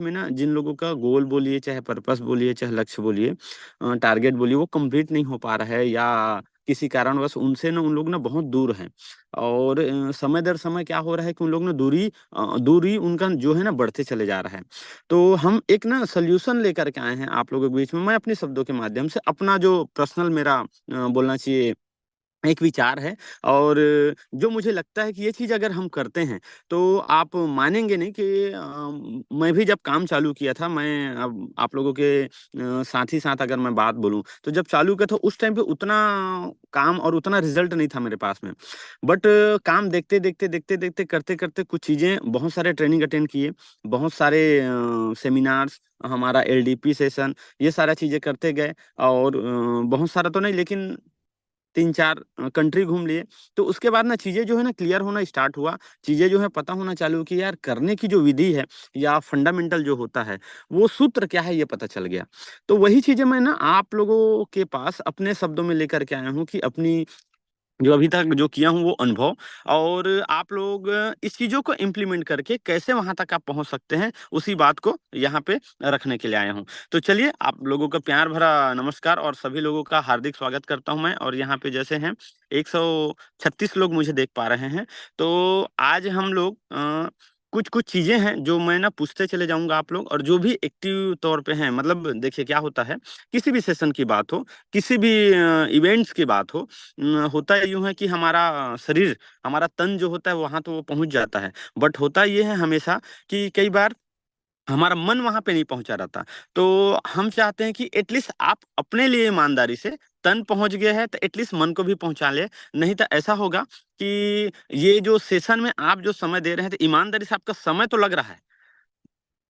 में ना जिन लोगों का गोल बोलिए, चाहे पर्पस बोलिए, चाहे लक्ष्य बोलिए, टारगेट बोलिए, वो कंप्लीट नहीं हो पा रहा है या किसी कारणवश उनसे ना उन लोग ना बहुत दूर हैं। और समय दर समय क्या हो रहा है कि उन लोग ना दूरी उनका जो है ना बढ़ते चले जा रहा है। तो हम एक ना सॉल्यूशन लेकर के आए हैं आप लोगों के बीच में। मैं अपने शब्दों के माध्यम से अपना जो पर्सनल मेरा बोलना चाहिए एक विचार है, और जो मुझे लगता है कि ये चीज़ अगर हम करते हैं, तो आप मानेंगे नहीं कि मैं भी जब काम चालू किया था, मैं अब आप लोगों के साथ ही साथ अगर मैं बात बोलूँ, तो जब चालू किया था उस टाइम पे उतना काम और उतना रिज़ल्ट नहीं था मेरे पास में। बट काम देखते-देखते, करते-करते कुछ चीज़ें बहुत सारे ट्रेनिंग अटेंड किए, बहुत सारे सेमिनार्स, हमारा एलडीपी सेशन, ये सारा चीज़ें करते गए, और बहुत सारा तो नहीं लेकिन 3-4 कंट्री घूम लिए। तो उसके बाद ना चीज़ें जो है ना क्लियर होना स्टार्ट हुआ, चीज़ें जो है पता होना चालू हुई कि यार करने की जो विधि है या फंडामेंटल जो होता है, वो सूत्र क्या है ये पता चल गया। तो वही चीज़ें मैं ना आप लोगों के पास अपने शब्दों में लेकर के आया हूँ कि अपनी जो अभी तक जो किया हूँ वो अनुभव, और आप लोग इस चीज़ों को इम्प्लीमेंट करके कैसे वहाँ तक आप पहुँच सकते हैं, उसी बात को यहाँ पे रखने के लिए आया हूँ। तो चलिए आप लोगों का प्यार भरा नमस्कार और सभी लोगों का हार्दिक स्वागत करता हूँ मैं, और यहाँ पे जैसे हैं 136 लोग मुझे देख पा रहे हैं। तो आज हम लोग कुछ-कुछ चीज़ें हैं जो मैं ना पूछते चले जाऊँगा आप लोग, और जो भी एक्टिव तौर पे हैं, मतलब देखिए क्या होता है, किसी भी सेशन की बात हो, किसी भी इवेंट्स की बात हो, होता यूँ है कि हमारा शरीर, हमारा तन जो होता है वहाँ तो वो पहुँच जाता है। बट होता ये है हमेशा कि कई बार हमारा मन वहाँ पे नहीं पहुँचा रहता। तो हम चाहते हैं कि एटलीस्ट आप अपने लिए ईमानदारी से, तन पहुँच गया है तो एटलीस्ट मन को भी पहुँचा लें। नहीं तो ऐसा होगा कि ये जो सेशन में आप जो समय दे रहे हैं, तो ईमानदारी से आपका समय तो लग रहा है।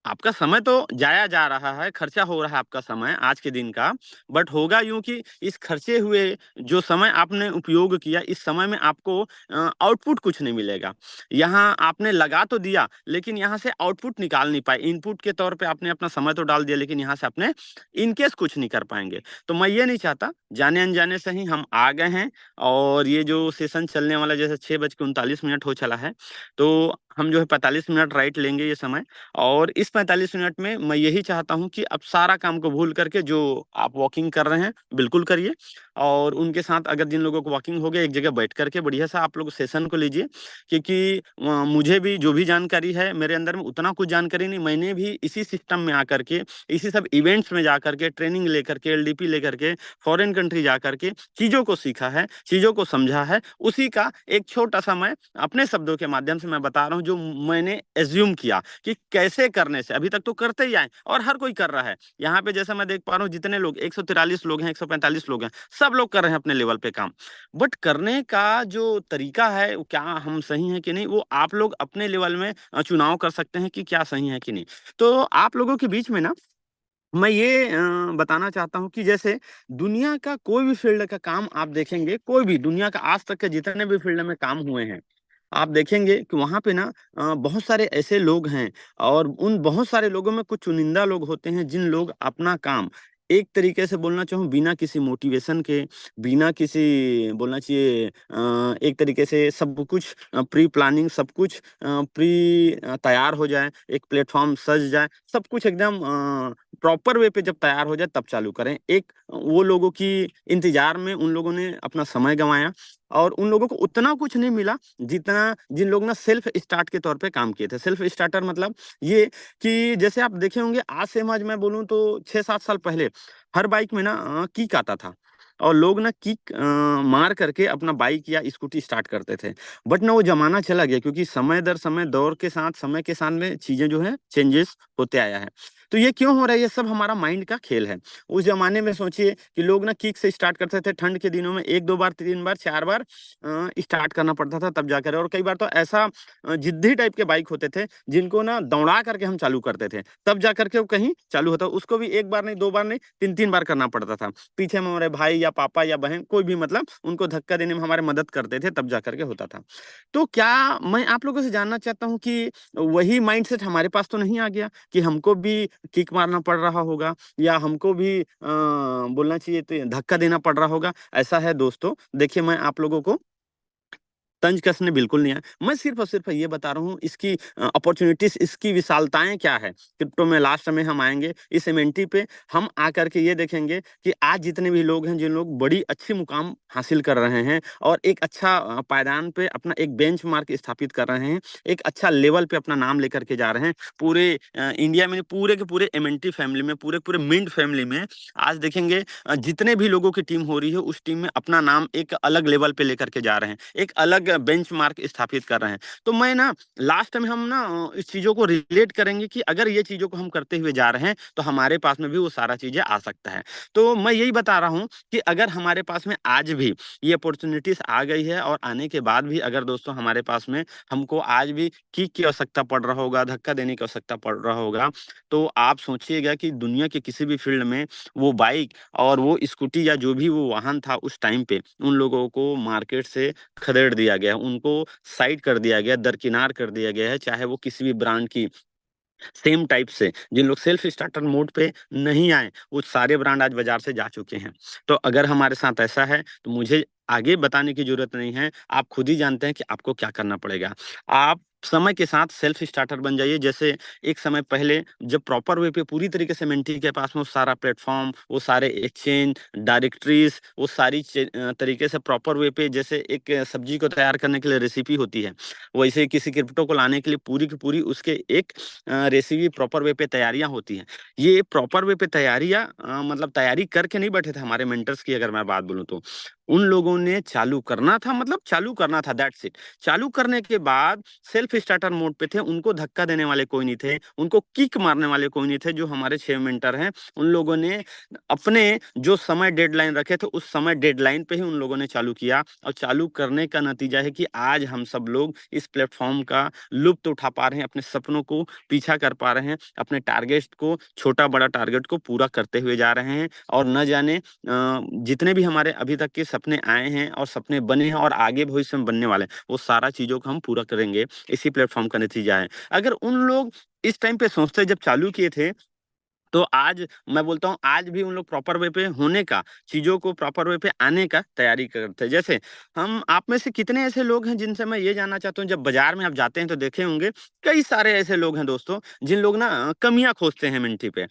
आपका समय तो जाया जा रहा है, खर्चा हो रहा है आपका समय आज के दिन का, बट होगा यूँ कि इस खर्चे हुए जो समय आपने उपयोग किया, इस समय में आपको आउटपुट कुछ नहीं मिलेगा। यहाँ आपने लगा तो दिया, लेकिन यहाँ से आउटपुट निकाल नहीं पाए। इनपुट के तौर पे आपने अपना समय तो डाल दिया, लेकिन यहाँ से आपने इन केस कुछ नहीं कर पाएँगे। तो मैं ये नहीं चाहता, जाने-अनजाने से ही हम आ गए हैं, और ये जो सेशन चलने वाला जैसे 6 बज के 39 मिनट हो चला है, तो हम जो है 45 मिनट राइट लेंगे ये समय। और इस 45 मिनट में मैं यही चाहता हूँ कि अब सारा काम को भूल करके जो आप वॉकिंग कर रहे हैं, बिल्कुल करिए, और उनके साथ अगर जिन लोगों को वॉकिंग हो गया, एक जगह बैठ करके बढ़िया सा आप लोग सेशन को लीजिए, क्योंकि मुझे भी जो भी जानकारी है मेरे अंदर में उतना कुछ जानकारी नहीं। मैंने भी इसी सिस्टम में आकर के, इसी सब इवेंट्स में जाकर के, ट्रेनिंग लेकर के, एलडीपी लेकर के, फॉरेन कंट्री जाकर के चीज़ों को सीखा है, चीज़ों को समझा है। उसी का एक छोटा-सा मैं अपने शब्दों के माध्यम से मैं बता रहा हूँ, जो मैंने एज़्यूम किया कि कैसे करने से, अभी तक तो करते ही आए और हर कोई कर रहा है। यहाँ पे जैसा मैं देख पा रहा हूँ, जितने लोग 143 लोग हैं, 145 लोग हैं, सब लोग कर रहे हैं अपने लेवल पे काम। बट करने का जो तरीका है, वो क्या हम सही हैं कि नहीं, वो आप लोग अपने लेवल में चुनाव कर सकते हैं कि क्या सही है कि नहीं। तो आप लोगों के बीच में ना मैं ये बताना चाहता हूँ कि जैसे दुनिया का कोई भी फील्ड का काम आप देखेंगे, कोई भी दुनिया का आज तक के जितने भी फील्ड में काम हुए हैं, आप देखेंगे कि वहाँ पे ना बहुत सारे ऐसे लोग हैं, और उन बहुत सारे लोगों में कुछ चुनिंदा लोग होते हैं जिन लोग अपना काम एक तरीके से बोलना चाहूँ बिना किसी मोटिवेशन के, बिना किसी बोलना चाहिए एक तरीके से सब कुछ प्री प्लानिंग, सब कुछ तैयार हो जाए, एक प्लेटफ़ॉर्म सज जाए, सब कुछ एकदम प्रॉपर वे पे जब तैयार हो जाए तब चालू करें। एक वो लोगों की इंतज़ार में उन लोगों ने अपना समय गँवाया, और उन लोगों को उतना कुछ नहीं मिला जितना जिन लोग ना सेल्फ स्टार्ट के तौर पे काम किए थे। सेल्फ स्टार्टर मतलब ये कि जैसे आप देखे होंगे, आज से आज मैं बोलूँ तो 6-7 साल पहले हर बाइक में ना किक आता था, और लोग ना किक मार करके अपना बाइक या स्कूटी स्टार्ट करते थे। बट ना वो ज़माना चला गया, क्योंकि समय दर समय, दौर के साथ, समय के साथ में चीज़ें जो है चेंजेस होते आया है। तो ये क्यों हो रहा है? ये सब हमारा माइंड का खेल है। उस ज़माने में सोचिए कि लोग ना किक से स्टार्ट करते थे, ठंड के दिनों में 1-2 बार, 3 बार, 4 बार स्टार्ट करना पड़ता था तब जाकर, और कई बार तो ऐसा ज़िद्दी टाइप के बाइक होते थे, जिनको ना दौड़ा करके हम चालू करते थे, तब जाकर के वो कहीं चालू होता। उसको भी 1 बार नहीं, 2 बार नहीं, 3-3 बार करना पड़ता था। पीछे में हमारे भाई या पापा या बहन कोई भी, मतलब उनको धक्का देने में हमारी मदद करते थे, तब जाकर के होता था। तो क्या मैं आप लोगों से जानना चाहता हूँ कि वही माइंडसेट हमारे पास तो नहीं आ गया कि हमको भी किक मारना पड़ रहा होगा, या हमको भी बोलना चाहिए तो धक्का देना पड़ रहा होगा? ऐसा है दोस्तों, देखिए मैं आप लोगों को तंज कसने बिल्कुल नहीं आए। मैं सिर्फ़ और सिर्फ़ ये बता रहा हूँ इसकी अपॉर्च्युनिटीज़ इसकी विशालताएँ क्या है। क्रिप्टो में लास्ट में हम आएँगे, इस एमएनटी पे हम आकर के ये देखेंगे कि आज जितने भी लोग हैं, जिन लोग बड़ी अच्छी मुकाम हासिल कर रहे हैं और एक अच्छा पायदान पे अपना एक बेंचमार्क स्थापित कर रहे हैं, एक अच्छा लेवल पे अपना नाम लेकर के जा रहे हैं। पूरे इंडिया में पूरे के पूरे एमएनटी फैमिली में, पूरे के पूरे मिंट फैमिली में आज देखेंगे जितने भी लोगों की टीम हो रही है, उस टीम में अपना नाम एक अलग लेवल पे लेकर के जा रहे हैं। एक अलग बेंचमार्क स्थापित कर रहे हैं। तो मैं ना लास्ट में हम ना इस चीज़ों को रिलेट करेंगे कि अगर ये चीज़ों को हम करते हुए जा रहे हैं, तो हमारे पास में भी वो सारा चीज़ें आ सकता है। तो मैं यही बता रहा हूँ कि अगर हमारे पास में आज भी ये अपॉर्च्युनिटीज़ आ गई है और आने के बाद भी अगर दोस्तों हमारे पास में हमको आज भी किक की आवश्यकता पड़ रहा होगा, धक्का देने की आवश्यकता पड़ रहा होगा, तो आप सोचिएगा कि दुनिया के किसी भी फील्ड में वो बाइक और वो स्कूटी या जो भी वो वाहन था उस टाइम पे, उन लोगों को मार्केट से खदेड़ दिया गया है, उनको साइड कर दिया गया, दरकिनार कर दिया गया है, चाहे वो किसी भी ब्रांड की सेम टाइप से जिन लोग सेल्फ स्टार्टर मोड पे नहीं आए, वो सारे ब्रांड आज बाज़ार से जा चुके हैं। तो अगर हमारे साथ ऐसा है, तो मुझे आगे बताने की ज़रूरत नहीं है, आप खुद ही जानते हैं कि आपको क्या करना पड़ेगा। आप समय के साथ सेल्फ स्टार्टर बन जाइए, जैसे एक समय पहले जब प्रॉपर वे पे पूरी तरीके से मेंटी के पास में वो सारा प्लेटफ़ॉर्म, वो सारे एक्सचेंज, डायरेक्टरीज़, वो सारी तरीके से प्रॉपर वे पे जैसे एक सब्ज़ी को तैयार करने के लिए रेसिपी होती है, वैसे किसी क्रिप्टो को लाने के लिए पूरी की पूरी उसके एक रेसिपी प्रॉपर वे पे तैयारियाँ होती हैं। ये प्रॉपर वे पे तैयारियाँ मतलब तैयारी करके नहीं बैठे थे हमारे मेंटर्स की अगर मैं बात बोलूँ तो। उन लोगों ने चालू करना था मतलब चालू करना था दैट्स इट। चालू करने के बाद सेल्फ स्टार्टर मोड पे थे, उनको धक्का देने वाले कोई नहीं थे, उनको किक मारने वाले कोई नहीं थे, जो हमारे 6 मेंटर हैं। उन लोगों ने अपने जो समय डेडलाइन रखे थे, उस समय डेडलाइन पे ही उन लोगों ने चालू किया और चालू करने का नतीजा है कि आज हम सब लोग इस प्लेटफ़ॉर्म का लुत्फ़ उठा पा रहे हैं, अपने सपनों को पीछा कर पा रहे हैं, अपने टारगेट को छोटा-बड़ा टारगेट को पूरा करते हुए जा रहे हैं और न जाने जितने भी हमारे अभी तक के सपने आए हैं और सपने बने हैं और आगे भविष्य में बनने वाले हैं, वो सारा चीज़ों को हम पूरा करेंगे, इसी प्लेटफ़ॉर्म का नतीजा है। अगर उन लोग इस टाइम पे सोचते जब चालू किए थे तो आज मैं बोलता हूँ आज भी उन लोग प्रॉपर वे पे होने का, चीज़ों को प्रॉपर वे पे आने का तैयारी करते हैं। जैसे हम आप में से कितने ऐसे लोग हैं जिनसे मैं ये जानना चाहता हूँ जब बाज़ार में आप जाते हैं तो देखे होंगे, कई सारे ऐसे लोग हैं दोस्तों जिन लोग ना कमियाँ खोजते हैं मिंटी पे।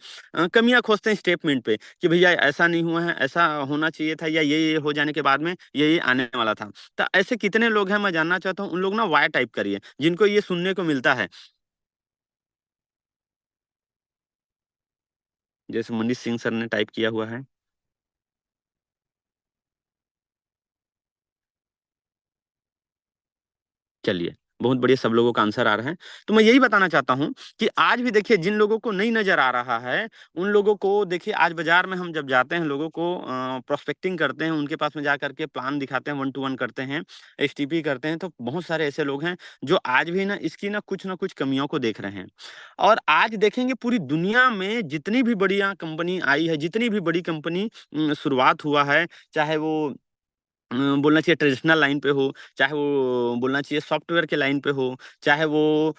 कमियाँ खोजते हैं स्टेटमेंट पे कि भैया ऐसा नहीं हुआ है, ऐसा होना चाहिए था या ये हो जाने के बाद में ये आने वाला था। तो ऐसे कितने लोग हैं मैं जानना चाहता हूँ, उन लोग ना वाय टाइप करिए, जिनको ये सुनने को मिलता है। जैसे मनीष सिंह सर ने टाइप किया हुआ है। चलिए, बहुत बढ़िया सब लोगों का आंसर आ रहा है। तो मैं यही बताना चाहता हूँ कि आज भी देखिए जिन लोगों को नहीं नज़र आ रहा है, उन लोगों को देखिए आज बाज़ार में हम जब जाते हैं लोगों को प्रोस्पेक्टिंग करते हैं, उनके पास में जा कर के प्लान दिखाते हैं, वन टू वन करते हैं, एसटीपी करते हैं, तो बहुत सारे ऐसे लोग हैं जो आज भी ना इसकी ना कुछ कमियों को देख रहे हैं। और आज देखेंगे पूरी दुनिया में जितनी भी बढ़िया कंपनी आई है, जितनी भी बड़ी कंपनी शुरुआत हुआ है, चाहे वो बोलना चाहिए ट्रेडिशनल लाइन पे हो, चाहे वो बोलना चाहिए सॉफ्टवेयर के लाइन पे हो, चाहे वो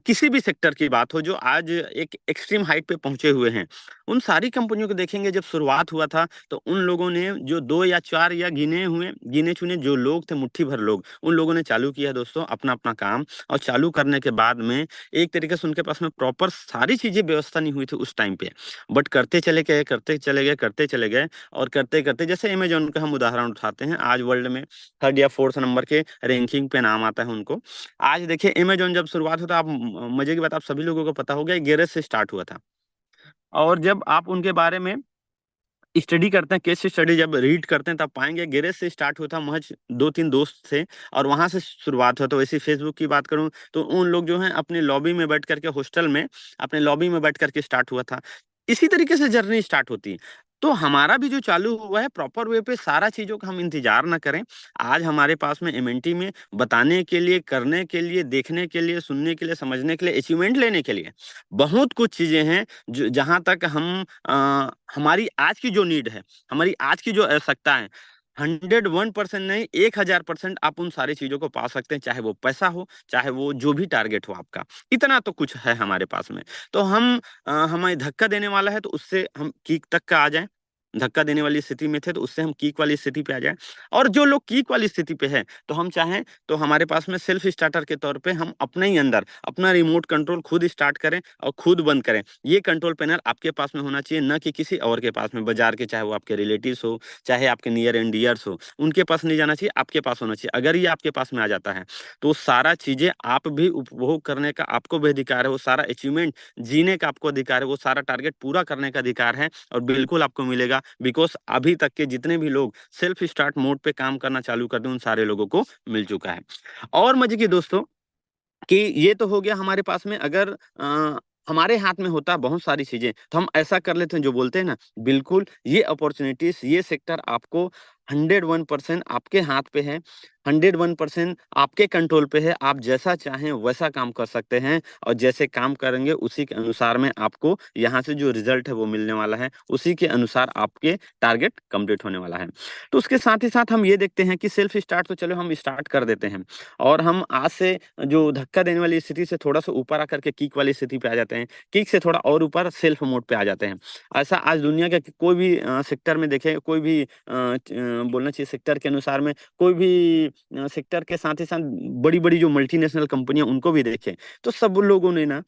किसी भी सेक्टर की बात हो जो आज एक एक्सट्रीम हाइट पे पहुँचे हुए हैं। उन सारी कंपनियों को देखेंगे जब शुरुआत हुआ था तो उन लोगों ने जो 2 या 4 या गिने-चुने जो लोग थे मुट्ठी भर लोग, उन लोगों ने चालू किया दोस्तों अपना-अपना काम और चालू करने के बाद में एक तरीके से उनके पास में प्रॉपर सारी चीज़ें व्यवस्था नहीं हुई थी उस टाइम पे। बट करते चले गए, करते चले गए, करते चले गए और करते-करते जैसे अमेज़न का हम उदाहरण उठाते हैं, आज वर्ल्ड में 3rd या 4th नंबर के रैंकिंग पे नाम आता है उनको। आज देखिए अमेज़न जब शुरुआत हुआ था आप मज़े की बात आप सभी लोगों को पता होगा, एक गैरेज से स्टार्ट हुआ था और जब आप उनके बारे में स्टडी करते हैं, केस स्टडी जब रीड करते हैं तब पाएँगे गैरेज से स्टार्ट हुआ था, महज़ 2-3 दोस्त थे और वहाँ से शुरुआत हुआ। तो वैसे ही फ़ेसबुक की बात करूँ तो उन लोग जो हैं अपने लॉबी में बैठ कर के हॉस्टल में, अपने लॉबी में बैठ कर के स्टार्ट हुआ था। इसी तरीके से जर्नी स्टार्ट होती है। तो हमारा भी जो चालू हुआ है प्रॉपर वे पे सारा चीज़ों का हम इंतज़ार ना करें। आज हमारे पास में एमएनटी में बताने के लिए, करने के लिए, देखने के लिए, सुनने के लिए, समझने के लिए, अचीवमेंट लेने के लिए बहुत कुछ चीज़ें हैं जो जहाँ तक हम हमारी आज की जो नीड है, हमारी आज की जो आवश्यकता है, 101% नहीं 1000% आप उन सारी चीज़ों को पा सकते हैं, चाहे वो पैसा हो, चाहे वो जो भी टारगेट हो आपका। इतना तो कुछ है हमारे पास में। तो हमें धक्का देने वाला है तो उससे हम किक तक का आ जाएँ। धक्का देने वाली स्थिति में थे, तो उससे हम किक वाली स्थिति पे आ जाएँ। और जो लोग किक वाली स्थिति पे हैं, तो हम चाहें तो हमारे पास में सेल्फ स्टार्टर के तौर पे हम अपने ही अंदर अपना रिमोट कंट्रोल खुद स्टार्ट करें और खुद बंद करें। ये कंट्रोल पैनल आपके पास में होना चाहिए, ना कि किसी और के पास में, बाज़ार के, चाहे वो आपके रिलेटिव्स हो, चाहे आपके नियर एंड डियर्स हो, उनके पास नहीं जाना चाहिए, आपके पास होना चाहिए। अगर ये आपके पास में आ जाता है, तो सारा चीज़ें आप भी उपभोग करने का आपको भी अधिकार है, वो सारा अचीवमेंट जीने का आपको अधिकार है, वो सारा टारगेट पूरा करने का अधिकार है और बिल्कुल आपको मिलेगा। बिकॉज़ अभी तक के जितने भी लोग सेल्फ स्टार्ट मोड पे काम करना चालू कर दें, उन सारे लोगों को मिल चुका है। और मज़े की दोस्तों कि ये तो हो गया हमारे पास में, अगर हमारे हाथ में होता बहुत सारी चीज़ें, तो हम ऐसा कर लेते हैं जो बोलते हैं ना, बिल्कुल ये अपॉर्च्युनिटीज़, ये सेक्टर आपको 101% आपके हाथ पे है, 101% आपके कंट्रोल पे है। आप जैसा चाहें वैसा काम कर सकते हैं और जैसे काम करेंगे उसी के अनुसार में आपको यहाँ से जो रिज़ल्ट है वो मिलने वाला है, उसी के अनुसार आपके टारगेट कंप्लीट होने वाला है। तो उसके साथ ही साथ हम ये देखते हैं कि सेल्फ स्टार्ट तो चलो हम स्टार्ट कर देते हैं और हम आज से जो धक्का देने वाली स्थिति से थोड़ा-सा ऊपर आकर के किक वाली स्थिति पे आ जाते हैं। किक से थोड़ा और ऊपर सेल्फ मोड पे आ जाते हैं। ऐसा आज दुनिया के कोई भी सेक्टर में देखें, कोई भी बोलना चाहिए सेक्टर के अनुसार में, कोई भी सेक्टर के साथ ही साथ बड़ी-बड़ी जो मल्टीनेशनल कंपनियाँ उनको भी देखें, तो सब लोगों ने ना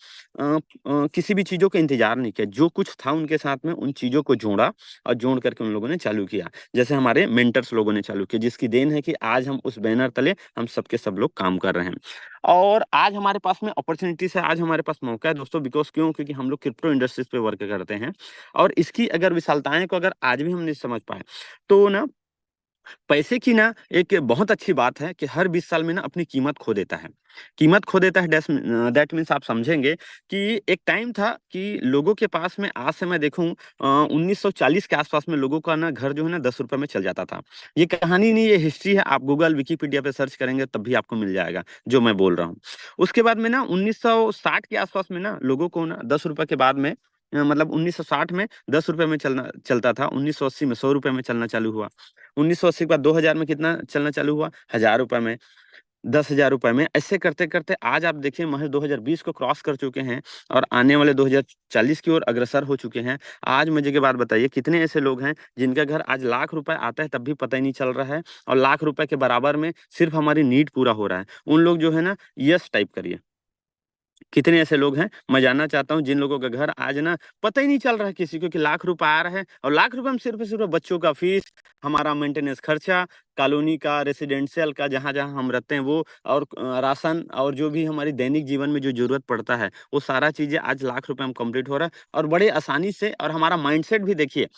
किसी भी चीज़ों का इंतज़ार नहीं किया। जो कुछ था उनके साथ में उन चीज़ों को जोड़ा और जोड़ करके उन लोगों ने चालू किया। जैसे हमारे मेंटर्स लोगों ने चालू किया, जिसकी देन है कि आज हम उस बैनर तले हम सब के सब लोग काम कर रहे हैं। और आज हमारे पास में अपॉर्च्युनिटीज़ है, आज हमारे पास मौका है दोस्तों, बिकॉज़ क्यों? क्योंकि हम लोग क्रिप्टो इंडस्ट्रीज़ पे वर्क करते हैं और इसकी अगर विशालताएँ को अगर आज भी हम नहीं समझ पाए, तो ना पैसे की ना एक बहुत अच्छी बात है कि हर 20 साल में ना अपनी कीमत खो देता है। कीमत खो देता है, दैट मीन्स आप समझेंगे कि एक टाइम था कि लोगों के पास में, आज से मैं देखूँ 1940 के आस-पास में लोगों का ना घर जो है ना ₹10 में चल जाता था। ये कहानी नहीं, ये हिस्ट्री है, आप गूगल, विकिपीडिया पे सर्च करेंगे तब भी आपको मिल जाएगा, जो मैं बोल रहा हूँ। उसके बाद में ना 1960 के आस-पास में ना लोगों को ना ₹10 के बाद में मतलब 1960 में ₹10 में चलता था, 1980 में ₹100 में चलना चालू हुआ। 1980 के बाद 2000 में कितना चलना चालू हुआ? ₹1000 में, ₹10,000 में, ऐसे करते-करते आज आप देखिए महज़ 2020 को क्रॉस कर चुके हैं और आने वाले 2040 की ओर अग्रसर हो चुके हैं। आज मुझे की बात बताइए, कितने ऐसे लोग हैं जिनका घर आज लाख रुपए आता है तब भी पता ही नहीं चल रहा है और लाख रुपए के बराबर में सिर्फ़ हमारी नीड पूरा हो रहा है। उन लोग जो है ना, यस टाइप करिए। कितने ऐसे लोग हैं, मैं जानना चाहता हूँ जिन लोगों का घर आज ना पता ही नहीं चल रहा है किसी को कि लाख रुपए आ रहा है और लाख रुपए में सिर्फ़ और सिर्फ़ बच्चों का फीस, हमारा मेंटेनेंस खर्चा, कॉलोनी का, रेजिडेंशियल का, जहाँ-जहाँ हम रहते हैं वो, और राशन और जो भी हमारी दैनिक जीवन में जो ज़रूरत पड़ता है, वो सारा चीज़ें आज लाख रुपए में कंप्लीट हो रहा है और बड़े आसानी से। और हमारा माइंडसेट भी देखिए,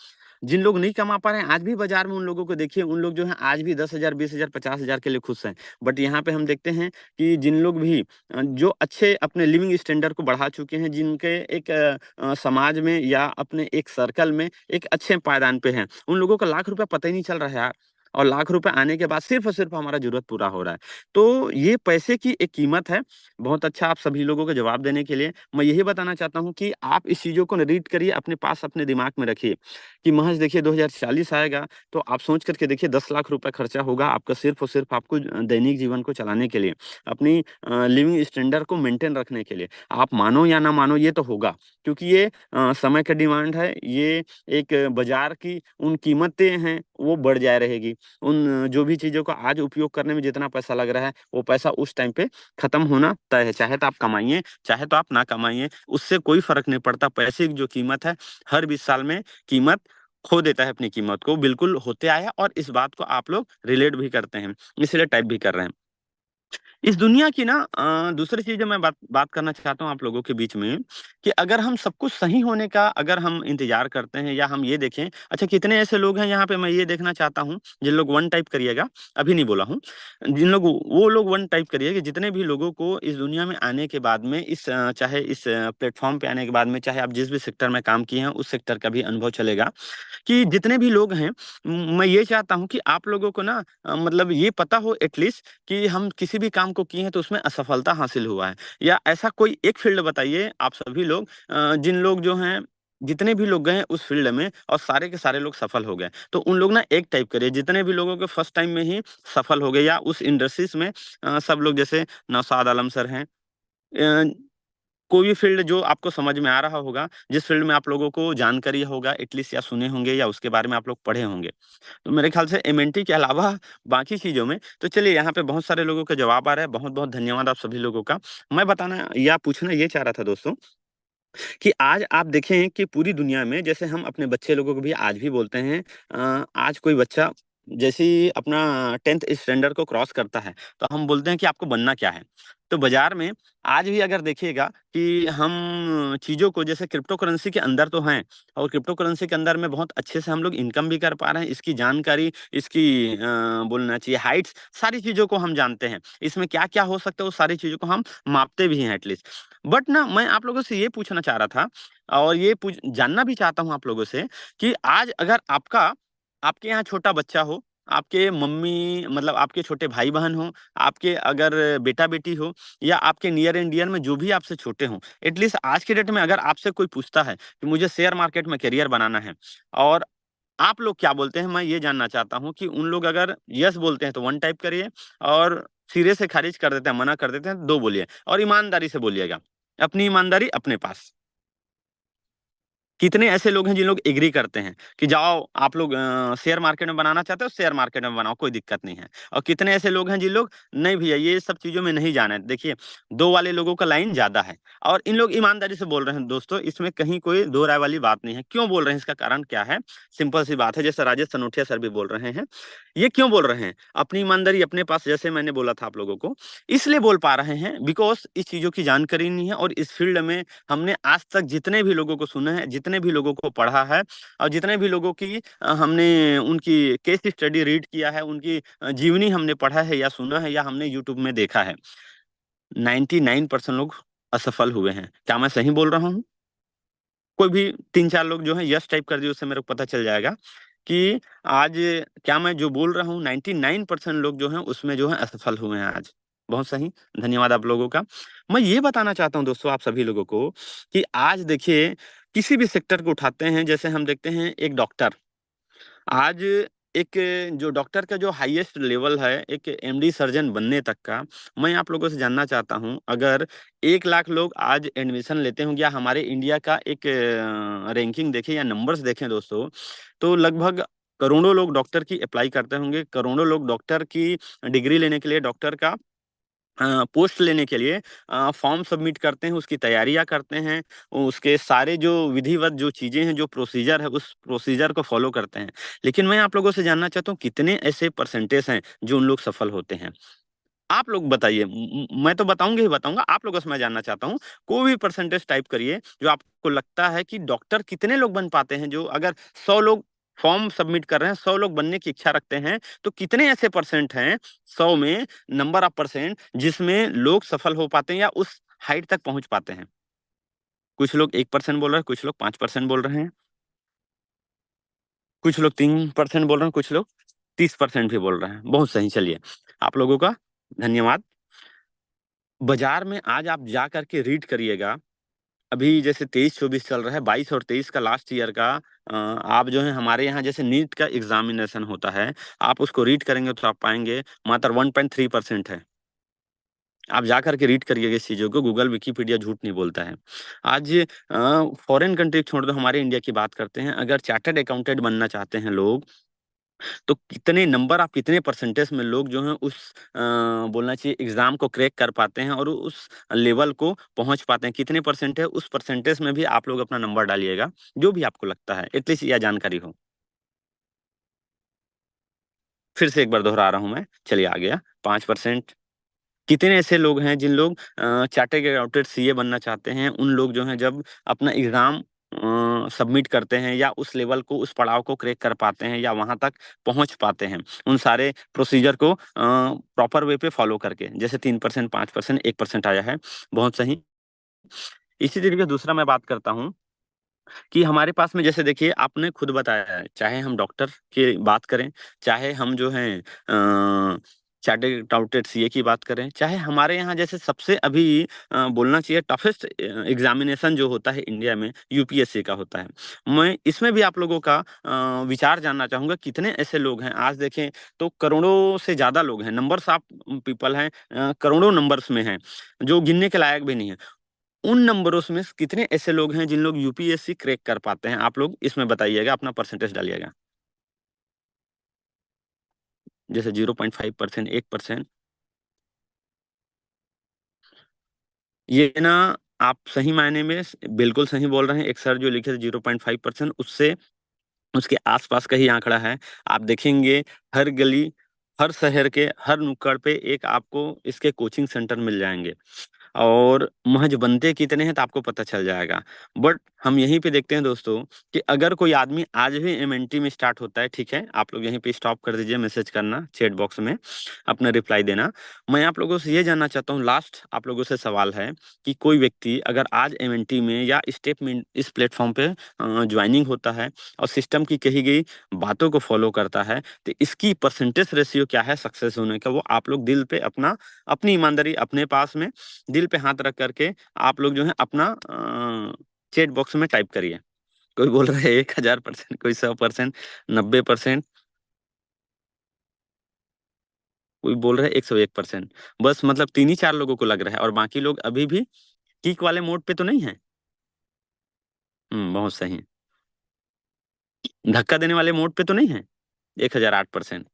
जिन लोग नहीं कमा पा रहे हैं, आज भी बाज़ार में उन लोगों को देखिए, उन लोग जो हैं आज भी 10,000, 20,000, 50,000 के लिए खुश हैं। बट यहाँ पे हम देखते हैं कि जिन लोग भी जो अच्छे अपने लिविंग स्टैंडर्ड को बढ़ा चुके हैं, जिनके एक समाज में या अपने एक सर्कल में एक अच्छे पायदान पे हैं, उन लोगों का लाख रुपया पता ही नहीं चल रहा है यार। और लाख रुपए आने के बाद सिर्फ़ और सिर्फ़ हमारा ज़रूरत पूरा हो रहा है। तो ये पैसे की एक कीमत है। बहुत अच्छा आप सभी लोगों को जवाब देने के लिए मैं यही बताना चाहता हूँ कि आप इस चीज़ों को ना रीड करिए, अपने पास अपने दिमाग में रखिए कि महज़ देखिए 2040 आएगा, तो आप सोच कर के देखिए 10 लाख रुपए खर्चा होगा आपका सिर्फ़ और सिर्फ़ आपको दैनिक जीवन को चलाने के लिए, अपनी लिविंग स्टैंडर्ड को मेंटेन रखने के लिए। आप मानो या ना मानो, ये तो होगा, क्योंकि ये समय का डिमांड है, ये एक बाज़ार की उन कीमतें हैं, वो बढ़ जाए रहेगी। उन जो भी चीज़ों को आज उपयोग करने में जितना पैसा लग रहा है, वो पैसा उस टाइम पे खत्म होना तय है। चाहे तो आप कमाइए, चाहे तो आप ना कमाइए, उससे कोई फ़र्क नहीं पड़ता। पैसे की जो कीमत है, हर 20 साल में कीमत खो देता है अपनी कीमत को, बिल्कुल होते आया है और इस बात को आप लोग रिलेट भी करते हैं, इसलिए टाइप भी कर रहे हैं। इस दुनिया की ना दूसरी चीज़ जो मैं बात बात करना चाहता हूँ आप लोगों के बीच में, कि अगर हम सब कुछ सही होने का अगर हम इंतज़ार करते हैं या हम ये देखें, अच्छा कितने ऐसे लोग हैं यहाँ पे, मैं ये देखना चाहता हूँ, जिन लोग वन टाइप करिएगा, अभी नहीं बोला हूँ, जिन लोग वो लोग वन टाइप करिए कि जितने भी लोगों को इस दुनिया में आने के बाद में, चाहे इस प्लेटफ़ॉर्म पे आने के बाद में, चाहे आप जिस भी सेक्टर में काम किए हैं, उस सेक्टर का भी अनुभव चलेगा। कि जितने भी लोग हैं, मैं ये चाहता हूँ कि आप लोगों को ना मतलब ये पता हो एटलीस्ट कि हम किसी भी काम को किए हैं तो उसमें असफलता हासिल हुआ है, या ऐसा कोई एक फील्ड बताइए आप सभी लोग, जिन लोग जो हैं, जितने भी लोग गए हैं उस फील्ड में और सारे के सारे लोग सफल हो गए, तो उन लोग ना एक टाइप करिए, जितने भी लोगों के फर्स्ट टाइम में ही सफल हो गए या उस इंडस्ट्रीज में सब लोग, जैसे नौशाद आलम सर हैं, कोई भी फ़ील्ड जो आपको समझ में आ रहा होगा, जिस फ़ील्ड में आप लोगों को जानकारी होगा एटलीस्ट या सुने होंगे या उसके बारे में आप लोग पढ़े होंगे। तो मेरे ख़्याल से एमएनटी के अलावा बाकी चीज़ों में तो चलिए यहाँ पे बहुत सारे लोगों के जवाब आ रहे हैं। बहुत-बहुत धन्यवाद आप सभी लोगों का। मैं बताना या पूछना ये चाह रहा था दोस्तों कि आज आप देखें कि पूरी दुनिया में जैसे हम अपने बच्चे लोगों को भी आज भी बोलते हैं आज कोई बच्चा जैसे ही अपना 10th स्टैंडर्ड को क्रॉस करता है तो हम बोलते हैं कि आपको बनना क्या है। तो बाजार में आज भी अगर देखिएगा कि हम चीज़ों को जैसे क्रिप्टो करेंसी के अंदर तो हैं और क्रिप्टो करेंसी के अंदर में बहुत अच्छे से हम लोग इनकम भी कर पा रहे हैं। इसकी जानकारी, इसकी बोलना चाहिए हाइट्स, सारी चीज़ों को हम जानते हैं। इसमें क्या-क्या हो सकता है वो सारी चीज़ों को हम मापते भी हैं एटलीस्ट। बट ना मैं आप लोगों से ये पूछना चाह रहा था और ये पूछ जानना भी चाहता हूँ आप लोगों से कि आज अगर आपके यहाँ छोटा बच्चा हो, आपके मम्मी मतलब आपके छोटे भाई-बहन हों, आपके अगर बेटा-बेटी हो या आपके नियर एंड डियर में जो भी आपसे छोटे हों, एटलीस्ट आज के डेट में अगर आपसे कोई पूछता है कि मुझे शेयर मार्केट में करियर बनाना है और आप लोग क्या बोलते हैं? मैं ये जानना चाहता हूँ कि उन लोग अगर यस बोलते हैं तो 1 टाइप करिए और सिरे से खारिज कर देते हैं, मना कर देते हैं, 2 बोलिए और ईमानदारी से बोलिएगा। अपनी ईमानदारी अपने पास। कितने ऐसे लोग हैं जिन लोग एग्री करते हैं कि जाओ आप लोग शेयर मार्केट में बनाना चाहते हो शेयर मार्केट में बनाओ कोई दिक्कत नहीं है और कितने ऐसे लोग हैं जिन लोग नहीं भैया ये सब चीजों में नहीं जाना है। देखिए 2 वाले लोगों का लाइन ज्यादा है और इन लोग ईमानदारी से बोल रहे हैं दोस्तों इसमें कहीं कोई दो राय वाली बात नहीं है। क्यों बोल रहे हैं इसका कारण क्या है? सिंपल सी बात है जैसे राजेश सनोटिया सर भी बोल रहे हैं। ये क्यों बोल रहे हैं? अपनी ईमानदारी अपने पास जैसे मैंने बोला था आप लोगों को इसलिए बोल पा रहे हैं बिकॉज़ इस चीज़ों की जानकारी नहीं है और इस फील्ड में हमने आज तक जितने भी लोगों को सुना है, जितने भी लोगों को पढ़ा है और जितने भी लोगों की हमने उनकी केस स्टडी रीड किया है, उनकी जीवनी हमने पढ़ा है या सुना है या हमने यूट्यूब में देखा है, 99% लोग असफल हुए हैं। क्या मैं सही बोल रहा हूँ? कोई भी 3-4 लोग जो हैं यस टाइप कर दिए उससे मेरे को पता चल जाएगा कि आज क्या मैं जो बोल रहा हूँ 99% लोग जो हैं उसमें जो हैं असफल हुए हैं आज। बहुत सही, धन्यवाद आप लोगों का। मैं ये बताना चाहता हूँ दोस्तों आप सभी लोगों को कि आज देखिए किसी भी सेक्टर को उठाते हैं जैसे हम देखते हैं एक डॉक्टर आज एक जो डॉक्टर का जो हाईएस्ट लेवल है, एक एमडी सर्जन बनने तक का, मैं आप लोगों से जानना चाहता हूँ, अगर 1 लाख लोग आज एडमिशन लेते होंगे या हमारे इंडिया का एक रैंकिंग देखें या नंबर्स देखें दोस्तों, तो लगभग करोड़ों लोग डॉक्टर की अप्लाई करते होंगे, करोड़ों लोग डॉक्टर की डिग्री लेने के लिए डॉक्टर का पोस्ट लेने के लिए फॉर्म सबमिट करते हैं, उसकी तैयारियाँ करते हैं, उसके सारे जो विधिवत जो चीज़ें हैं, जो प्रोसीजर है, उस प्रोसीजर को फ़ॉलो करते हैं। लेकिन मैं आप लोगों से जानना चाहता हूँ, कितने ऐसे परसेंटेज हैं, जो उन लोग सफल होते हैं? आप लोग बताइए मैं तो बताऊँगा ही बताऊँगा, आप लोगों से मैं जानना चाहता हूँ, कोई भी परसेंटेज टाइप करिए, जो आपको लगता है कि डॉक्टर कितने लोग बन पाते हैं, जो अगर 100 लोग फॉर्म सबमिट कर रहे हैं, 100 लोग बनने की इच्छा रखते हैं, तो कितने ऐसे परसेंट हैं 100 में नंबर ऑफ परसेंट जिसमें लोग सफल हो पाते हैं या उस हाइट तक पहुँच पाते हैं? कुछ लोग 1% बोल रहे हैं, कुछ लोग 5% बोल रहे हैं, कुछ लोग 3% बोल रहे हैं, कुछ लोग 30% भी बोल रहे हैं। बहुत सही चलिए, आप लोगों का धन्यवाद। बाज़ार में आज आप जा कर के रीड करिएगा, अभी जैसे 23-24 चल रहा है, 22 और 23 का लास्ट ईयर का आप जो है हमारे यहाँ जैसे नीट का एग्ज़ामिनेशन होता है, आप उसको रीड करेंगे तो आप पाएँगे मात्र 1.3% है। आप जा कर के रीड करिएगा इस चीज़ों को, गूगल, विकिपीडिया झूठ नहीं बोलता है। आज फ़ॉरेन कंट्री छोड़ दो, हमारे इंडिया की बात करते हैं, अगर चार्टर्ड अकाउंटेंट बनना चाहते हैं लोग, तो कितने नंबर आप कितने परसेंटेज में लोग जो हैं उस बोलना चाहिए एग्ज़ाम को क्रैक कर पाते हैं और उस लेवल को पहुँच पाते हैं। कितने परसेंट है उस परसेंटेज में भी आप लोग अपना नंबर डालिएगा, जो भी आपको लगता है, एटलीस्ट यह जानकारी हो। फिर से एक बार दोहरा रहा हूँ मैं, चलिए आ गया 5%। कितने ऐसे लोग हैं जिन लोग चार्टर्ड अकाउंटेंट सीए बनना चाहते हैं, उन लोग जो हैं जब अपना एग्ज़ाम सबमिट करते हैं या उस लेवल को, उस पड़ाव को क्रैक कर पाते हैं या वहाँ तक पहुँच पाते हैं, उन सारे प्रोसीजर को प्रॉपर वे पे फ़ॉलो करके। जैसे 3%, 5%, 1% आया है, बहुत सही। इसी तरीके दूसरा मैं बात करता हूँ कि हमारे पास में जैसे देखिए आपने खुद बताया है, चाहे हम डॉक्टर की बात करें, चाहे हम जो हैं चार्टर्ड अकाउंटेंट सीए की बात करें, चाहे हमारे यहाँ जैसे सबसे अभी बोलना चाहिए टफेस्ट एग्ज़ामिनेशन जो होता है इंडिया में यूपीएससी का होता है। मैं इसमें भी आप लोगों का विचार जानना चाहूँगा कितने ऐसे लोग हैं, आज देखें तो करोड़ों से ज़्यादा लोग हैं, नंबर्स ऑफ पीपल हैं करोड़ों नंबर्स में हैं, जो गिनने के लायक भी नहीं है। उन नंबरों में से कितने ऐसे लोग हैं जिन लोग यूपीएससी क्रैक कर पाते हैं, आप लोग इसमें बताइएगा, अपना परसेंटेज डालिएगा। जैसे 0.5%, 1%। ये ना, आप सही मायने में बिल्कुल सही बोल रहे हैं। एक सर जो लिखे थे 0.5%, उससे उसके आसपास का ही आंकड़ा है। आप देखेंगे हर गली, हर शहर के हर नुक्कड़ पे एक आपको इसके कोचिंग सेंटर मिल जाएंगे। और महज बनते कितने हैं तो आपको पता चल जाएगा। बट हम यहीं पे देखते हैं दोस्तों कि अगर कोई आदमी आज भी एमएनटी में स्टार्ट होता है, ठीक है, आप लोग यहीं पे स्टॉप कर दीजिए, मैसेज करना चैट बॉक्स में, अपना रिप्लाई देना। मैं आप लोगों से ये जानना चाहता हूँ, लास्ट आप लोगों से सवाल है कि कोई व्यक्ति अगर आज एमएनटी में या स्टेप में इस प्लेटफॉर्म पे ज्वाइनिंग होता है और सिस्टम की कही गई बातों को फॉलो करता है, तो इसकी परसेंटेज रेशियो क्या है सक्सेस होने का, वो आप लोग दिल पे अपना, अपनी ईमानदारी अपने पास में दिल पे हाथ रख करके आप लोग जो है अपना चैट बॉक्स में टाइप करिए। कोई बोल रहा है 1000%, कोई 100%, 90%, कोई बोल रहा है 101%। बस मतलब तीन ही चार लोगों को लग रहा है, और बाकी लोग अभी भी किक वाले मोड पे तो नहीं है। बहुत सही। धक्का देने वाले मोड पे तो नहीं है। 1008%।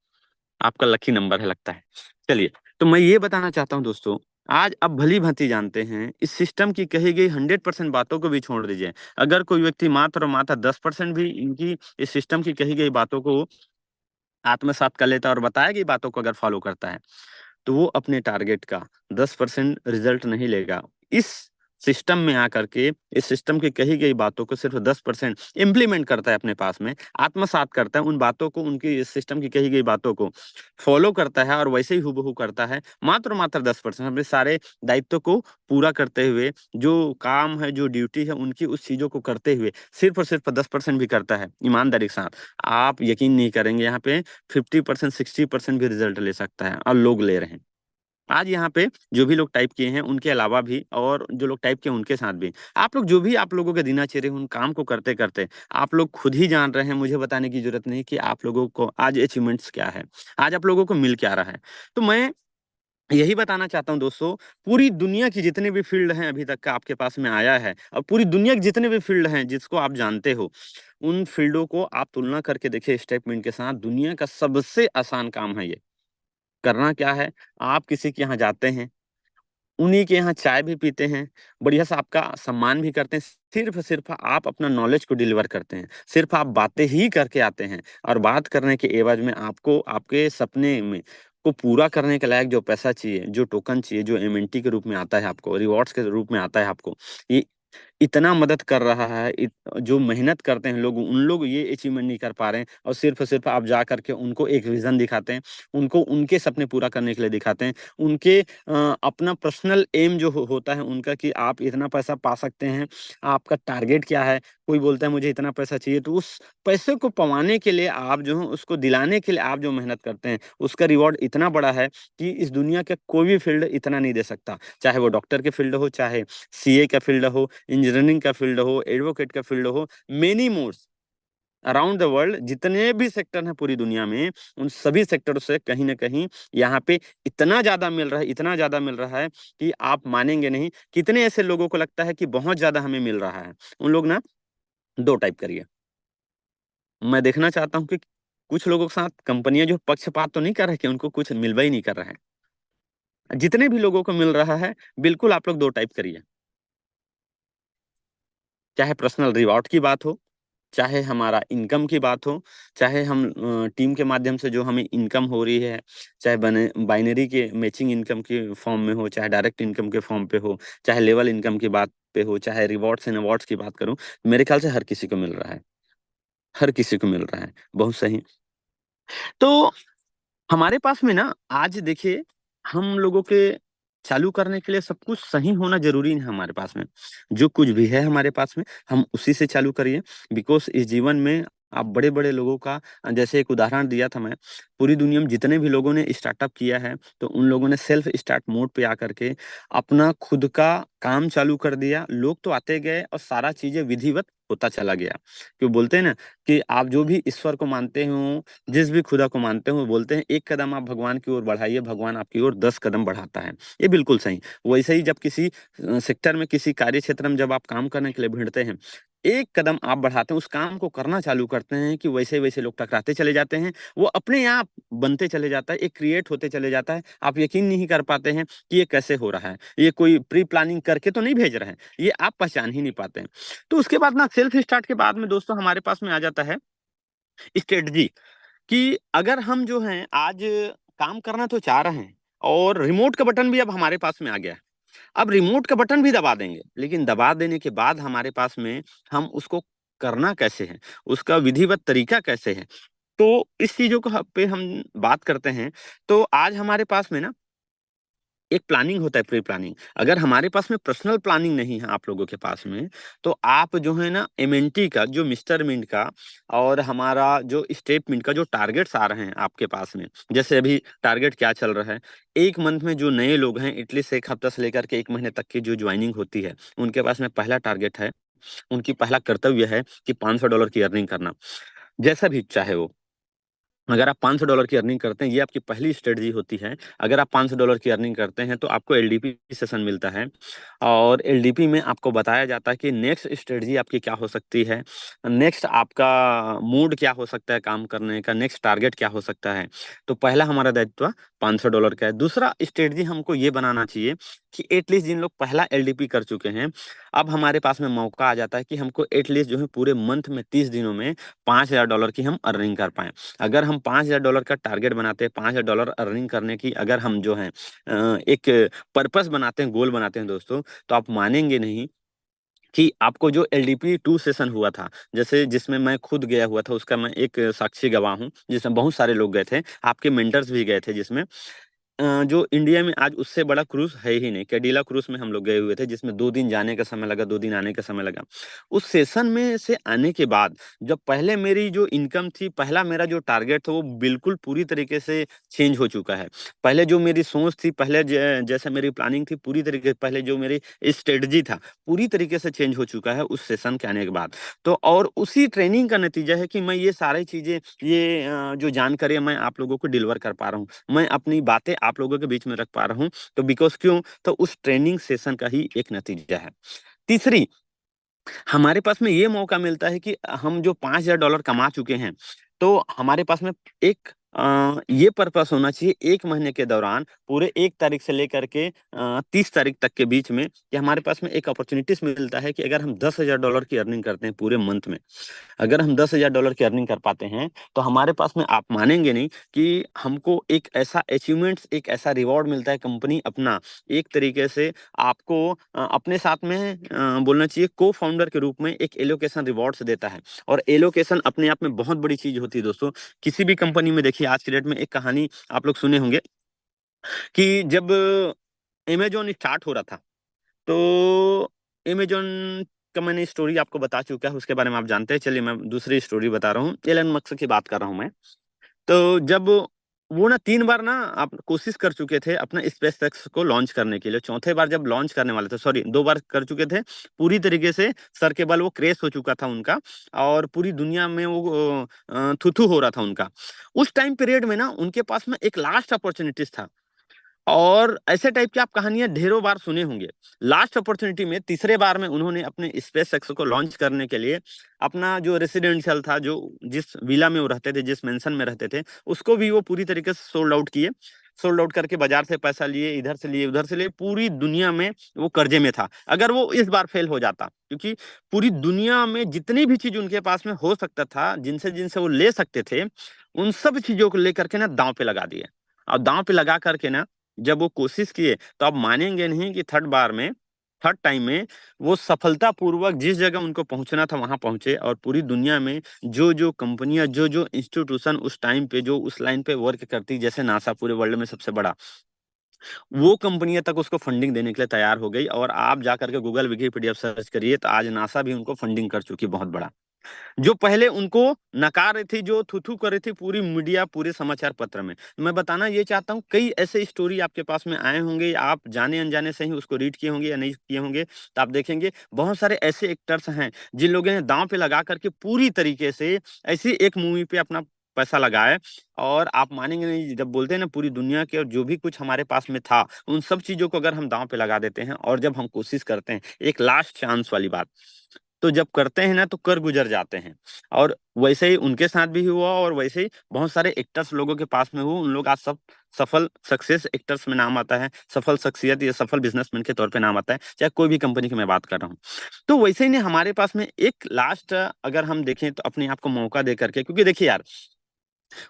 आपका लकी नंबर है लगता है। चलिए, तो मैं ये बताना चाहता हूँ दोस्तों, आज अब भली भांति जानते हैं इस सिस्टम की कही गई 100% बातों को भी छोड़ दीजिए। अगर कोई व्यक्ति मात्र और मात्र 10% भी इनकी इस सिस्टम की कही गई बातों को आत्मसात कर लेता है और बताया गई बातों को अगर फॉलो करता है, तो वो अपने टारगेट का 10% रिजल्ट नहीं लेगा। इस सिस्टम में आकर के इस सिस्टम की कही गई बातों को सिर्फ 10% इम्प्लीमेंट करता है, अपने पास में आत्मसात करता है उन बातों को, उनकी इस सिस्टम की कही गई बातों को फॉलो करता है और वैसे ही हूबहू करता है, मात्र मात्र 10% अपने सारे दायित्व को पूरा करते हुए, जो काम है, जो ड्यूटी है उनकी, उस चीजों को करते हुए सिर्फ और सिर्फ 10% भी करता है ईमानदारी के साथ, आप यकीन नहीं करेंगे, यहाँ पे 50%, 60% भी रिजल्ट ले सकता है, और लोग ले रहे हैं। आज यहाँ पे जो भी लोग टाइप किए हैं उनके अलावा भी, और जो लोग टाइप किए उनके साथ भी, आप लोग जो भी आप लोगों के दिनचर्या उन काम को करते करते आप लोग खुद ही जान रहे हैं, मुझे बताने की जरूरत नहीं कि आप लोगों को आज अचीवमेंट्स क्या है, आज आप लोगों को मिल क्या रहा है। तो मैं यही बताना चाहता हूँ दोस्तों, पूरी दुनिया की जितने भी फील्ड हैं अभी तक का आपके पास में आया है, और पूरी दुनिया के जितने भी फील्ड हैं जिसको आप जानते हो, उन फील्डों को आप तुलना करके देखिए स्टेटमेंट के साथ, दुनिया का सबसे आसान काम है ये। करना क्या है, आप किसी के यहाँ जाते हैं, उन्हीं के यहाँ चाय भी पीते हैं, बढ़िया सा आपका सम्मान भी करते हैं, सिर्फ सिर्फ आप अपना नॉलेज को डिलीवर करते हैं, सिर्फ आप बातें ही करके आते हैं, और बात करने के एवज में आपको आपके सपने में को पूरा करने के लायक जो पैसा चाहिए, जो टोकन चाहिए, जो एमएनटी के रूप में आता है आपको, रिवॉर्ड्स के रूप में आता है आपको, ये इतना मदद कर रहा है। जो मेहनत करते हैं लोग, उन लोग ये अचीवमेंट नहीं कर पा रहे हैं, और सिर्फ सिर्फ आप जा करके उनको एक विजन दिखाते हैं, उनको उनके सपने पूरा करने के लिए दिखाते हैं, उनके अपना पर्सनल एम जो होता है उनका, कि आप इतना पैसा पा सकते हैं, आपका टारगेट क्या है, कोई बोलता है मुझे इतना पैसा चाहिए, तो उस पैसे को पवाने के लिए आप जो है, उसको दिलाने के लिए आप जो मेहनत करते हैं, उसका रिवॉर्ड इतना बड़ा है कि इस दुनिया का कोई भी फील्ड इतना नहीं दे सकता, चाहे वो डॉक्टर के फील्ड हो, चाहे सीए का फील्ड हो, इंजीनियरिंग का फील्ड हो, एडवोकेट का फील्ड हो, many more around the world, जितने भी सेक्टर हैं पूरी दुनिया में, उन सभी सेक्टर से कहीं ना कहीं यहाँ पे इतना ज्यादा मिल रहा है, इतना ज्यादा मिल रहा है कि आप मानेंगे नहीं। कितने ऐसे लोगों को लगता है कि बहुत ज्यादा हमें मिल रहा है, उन लोग ना दो टाइप करिए। मैं देखना चाहता हूँ कि कुछ लोगों के साथ कंपनियां जो पक्षपात तो नहीं कर रहे कि उनको कुछ मिलवा ही नहीं कर रहा है, जितने भी लोगों को मिल रहा है, बिल्कुल आप लोग दो टाइप करिए। चाहे पर्सनल रिवॉर्ड की बात हो, चाहे हमारा इनकम की बात हो, चाहे हम टीम के माध्यम से जो हमें इनकम हो रही है, चाहे बने बाइनरी के मैचिंग इनकम के फॉर्म में हो, चाहे डायरेक्ट इनकम के फॉर्म पे हो, चाहे लेवल इनकम की बात पे हो, चाहे रिवॉर्ड्स एंड अवार्ड्स की बात करूं, मेरे ख्याल से हर किसी को मिल रहा है, हर किसी को मिल रहा है। बहुत सही। तो हमारे पास में ना आज देखिए, हम लोगों के चालू करने के लिए सब कुछ सही होना जरूरी है हमारे पास में। जो कुछ भी है हमारे पास में, हम उसी से चालू करिए, बिकॉज इस जीवन में आप बड़े-बड़े लोगों का जैसे एक उदाहरण दिया था मैं, पूरी दुनिया में जितने भी लोगों ने स्टार्टअप किया है, तो उन लोगों ने सेल्फ स्टार्ट मोड पे आकर के अपना खुद का काम चालू कर दिया। लोग तो आते गए और सारा चीज़ें विधिवत होता चला गया। क्यों बोलते हैं ना कि आप जो भी ईश्वर को मानते हो, जिस भी खुदा को मानते हो, बोलते हैं एक कदम आप भगवान की ओर बढ़ाइए, भगवान आपकी ओर 10 कदम बढ़ाता है। ये बिल्कुल सही। वैसे ही जब किसी सेक्टर में, किसी कार्य क्षेत्र में जब आप काम करने के लिए भिड़ते हैं, एक कदम आप बढ़ाते हैं, उस काम को करना चालू करते हैं कि वैसे-वैसे लोग टकराते चले जाते हैं। वो अपने आप बनते चले जाता है, एक क्रिएट होते चले जाता है। आप यकीन नहीं कर पाते हैं कि ये कैसे हो रहा है। ये कोई प्री प्लानिंग करके तो नहीं भेज रहे हैं, ये आप पहचान ही नहीं पाते हैं। तो उसके बाद ना सेल्फ स्टार्ट के बाद में दोस्तों हमारे पास में आ जाता है स्ट्रेटजी, कि अगर हम जो हैं आज काम करना तो चाह रहे हैं और रिमोट का बटन भी अब हमारे पास में आ गया है। अब रिमोट का बटन भी दबा देंगे, लेकिन दबा देने के बाद हमारे पास में हम उसको करना कैसे है, उसका विधिवत तरीका कैसे है? तो इस चीज़ों को पे हम बात करते हैं, तो आज हमारे पास में ना एक प्लानिंग होता है, प्री प्लानिंग। अगर हमारे पास में पर्सनल प्लानिंग नहीं है आप लोगों के पास में, तो आप जो है ना एमएनटी का, जो मिस्टर मिंट का और हमारा जो स्टेप मिंट का जो टारगेट्स आ रहे हैं आपके पास में, जैसे अभी टारगेट क्या चल रहा है, 1 मंथ में जो नए लोग हैं एटलीस्ट 1 हफ्ता से लेकर के 1 महीने तक की जो जॉइनिंग होती है, उनके पास में पहला टारगेट है, उनकी पहला कर्तव्य है कि $500 की अर्निंग करना। जैसा भी चाहे वो। अगर आप $500 की अर्निंग करते हैं, ये आपकी पहली स्ट्रेटजी होती है। अगर आप $500 की अर्निंग करते हैं, तो आपको एलडीपी सेशन मिलता है और एलडीपी में आपको बताया जाता है कि नेक्स्ट स्ट्रेटजी आपकी क्या हो सकती है, नेक्स्ट आपका मूड क्या हो सकता है काम करने का, नेक्स्ट टारगेट क्या हो सकता है। तो पहला हमारा दायित्व $500 का है। दूसरा स्ट्रेटजी हमको ये बनाना चाहिए कि एटलीस्ट जिन लोग पहला एलडीपी कर चुके हैं, अब हमारे पास में मौका आ जाता है कि हमको एटलीस्ट जो है पूरे मंथ में 30 दिनों में $5000 की हम अर्निंग कर पाएँ। अगर हम $5000 का टारगेट बनाते हैं, $5000 अर्निंग करने की अगर हम जो हैं एक पर्पस बनाते हैं, गोल बनाते हैं दोस्तों, तो आप मानेंगे नहीं कि आपको जो एलडीपी 2 सेशन हुआ था, जैसे जिसमें मैं खुद गया हुआ था, उसका मैं एक साक्षी गवाह हूँ, जिसमें बहुत सारे लोग गए थे, आपके मेंटर्स भी गए थे जिसमें। जो इंडिया में आज उससे बड़ा क्रूज़ है ही नहीं, कैडिला क्रूज़ में हम लोग गए हुए थे, जिसमें 2 दिन जाने का समय लगा, 2 दिन आने का समय लगा। उस सेशन में से आने के बाद, जब पहले मेरी जो इनकम थी, पहला मेरा जो टारगेट था, वो बिल्कुल पूरी तरीके से चेंज हो चुका है। पहले जो मेरी सोच थी, पहले जैसे मेरी प्लानिंग थी, पूरी तरीके से पहले जो मेरी स्ट्रेटजी था, पूरी तरीके से चेंज हो चुका है उस सेशन के आने के बाद। तो और उसी ट्रेनिंग का नतीजा है कि मैं ये सारी चीज़ें, ये जो जानकारी है, मैं आप लोगों को डिलीवर कर पा रहा हूँ। मैं अपनी बातें आप लोगों के बीच में रख पा रहा हूँ, तो बिकॉज़ क्यों? तो उस ट्रेनिंग सेशन का ही एक नतीजा है। तीसरी, हमारे पास में ये मौका मिलता है कि हम जो $5000 कमा चुके हैं, तो हमारे पास में एक ये पर्पस होना चाहिए 1 महीने के दौरान, पूरे 1 तारीख से लेकर के 30 तारीख तक के बीच में, कि हमारे पास में एक अपॉर्च्युनिटीज़ मिलता है कि अगर हम $10,000 की अर्निंग करते हैं पूरे मंथ में, अगर हम $10,000 की अर्निंग कर पाते हैं, तो हमारे पास में, आप मानेंगे नहीं कि हमको एक ऐसा अचीवमेंट्स, एक ऐसा रिवॉर्ड मिलता है, कंपनी अपना एक तरीके से आपको अपने साथ में बोलना चाहिए को-फाउंडर के रूप में एक एलोकेशन रिवॉर्ड्स देता है। और एलोकेशन अपने आप में बहुत बड़ी चीज़ होती है दोस्तों। किसी भी कंपनी में देखिए, आज की डेट में एक कहानी आप लोग सुने होंगे कि जब अमेज़न स्टार्ट हो रहा था, तो अमेज़न का मैंने स्टोरी आपको बता चुका है, उसके बारे में आप जानते हैं। चलिए मैं दूसरी स्टोरी बता रहा हूँ, एलन मस्क की बात कर रहा हूँ मैं। तो जब वो ना 3 बार ना आप कोशिश कर चुके थे अपना स्पेसएक्स को लॉन्च करने के लिए, चौथे बार जब लॉन्च करने वाले थे, सॉरी 2 बार कर चुके थे, पूरी तरीके से सर के बल वो क्रैश हो चुका था उनका और पूरी दुनिया में वो थू-थू हो रहा था उनका। उस टाइम पीरियड में ना उनके पास में एक लास्ट अपॉर्च्युनिटीज़ था। और ऐसे टाइप की आप कहानियाँ ढेरों बार सुने होंगे। लास्ट अपॉर्च्युनिटी में तीसरे बार में उन्होंने अपने स्पेसएक्स को लॉन्च करने के लिए अपना जो रेसिडेंशियल था, जो जिस विला में वो रहते थे, जिस मेंशन में रहते थे, उसको भी वो पूरी तरीके से सोल्ड आउट किए। सोल्ड आउट करके बाज़ार से पैसा लिए, इधर से लिए, उधर से लिए, पूरी दुनिया में वो कर्ज़े में था। अगर वो इस बार फेल हो जाता, क्योंकि पूरी दुनिया में जितनी भी चीज़ उनके पास में हो सकता था, जिनसे-जिनसे वो ले सकते थे, उन सब चीज़ों को लेकर के ना दाँव पे लगा दिए। और दाँव पे लगा कर के ना जब वो कोशिश किए, तो आप मानेंगे नहीं कि थर्ड टाइम में वो सफलतापूर्वक जिस जगह उनको पहुँचना था वहाँ पहुँचे और पूरी दुनिया में जो-जो कंपनियाँ, जो-जो इंस्टीट्यूशन उस टाइम पे जो उस लाइन पे वर्क करती, जैसे नासा पूरे वर्ल्ड में सबसे बड़ा, वो कंपनियाँ तक उसको फंडिंग देने के लिए तैयार हो गई। और आप जाकर के गूगल, विकिपीडिया सर्च करिए, तो आज नासा भी उनको फंडिंग कर चुकी है बहुत बड़ा। जो पहले उनको नकार रही थी, जो थू-थू कर रही थी पूरी मीडिया, पूरे समाचार पत्र में। मैं बताना ये चाहता हूँ, कई ऐसे स्टोरी आपके पास में आए होंगे, या आप जाने-अनजाने से ही उसको रीड किए होंगे या नहीं किए होंगे, तो आप देखेंगे बहुत सारे ऐसे एक्टर्स हैं, जिन लोगों ने दाँव पे लगा कर के पूरी तरीके से ऐसी एक मूवी पे अपना पैसा लगाया, और आप मानेंगे नहीं, जब बोलते हैं ना पूरी दुनिया के और जो भी कुछ हमारे पास में था, उन सब चीज़ों को अगर हम दाँव पे लगा देते हैं और जब हम कोशिश करते हैं, एक लास्ट चांस वाली बात, तो जब करते हैं ना तो कर गुजर जाते हैं। और वैसे ही उनके साथ भी हुआ, और वैसे ही बहुत सारे एक्टर्स लोगों के पास में हुआ, उन लोग आज सब सफल सक्सेस एक्टर्स में नाम आता है, सफल शख्सियत या सफल बिज़नेसमैन के तौर पे नाम आता है, चाहे कोई भी कंपनी की मैं बात कर रहा हूँ। तो वैसे ही ना हमारे पास में एक लास्ट अगर हम देखें तो अपने आप को मौका दे करके, क्योंकि देखिए यार,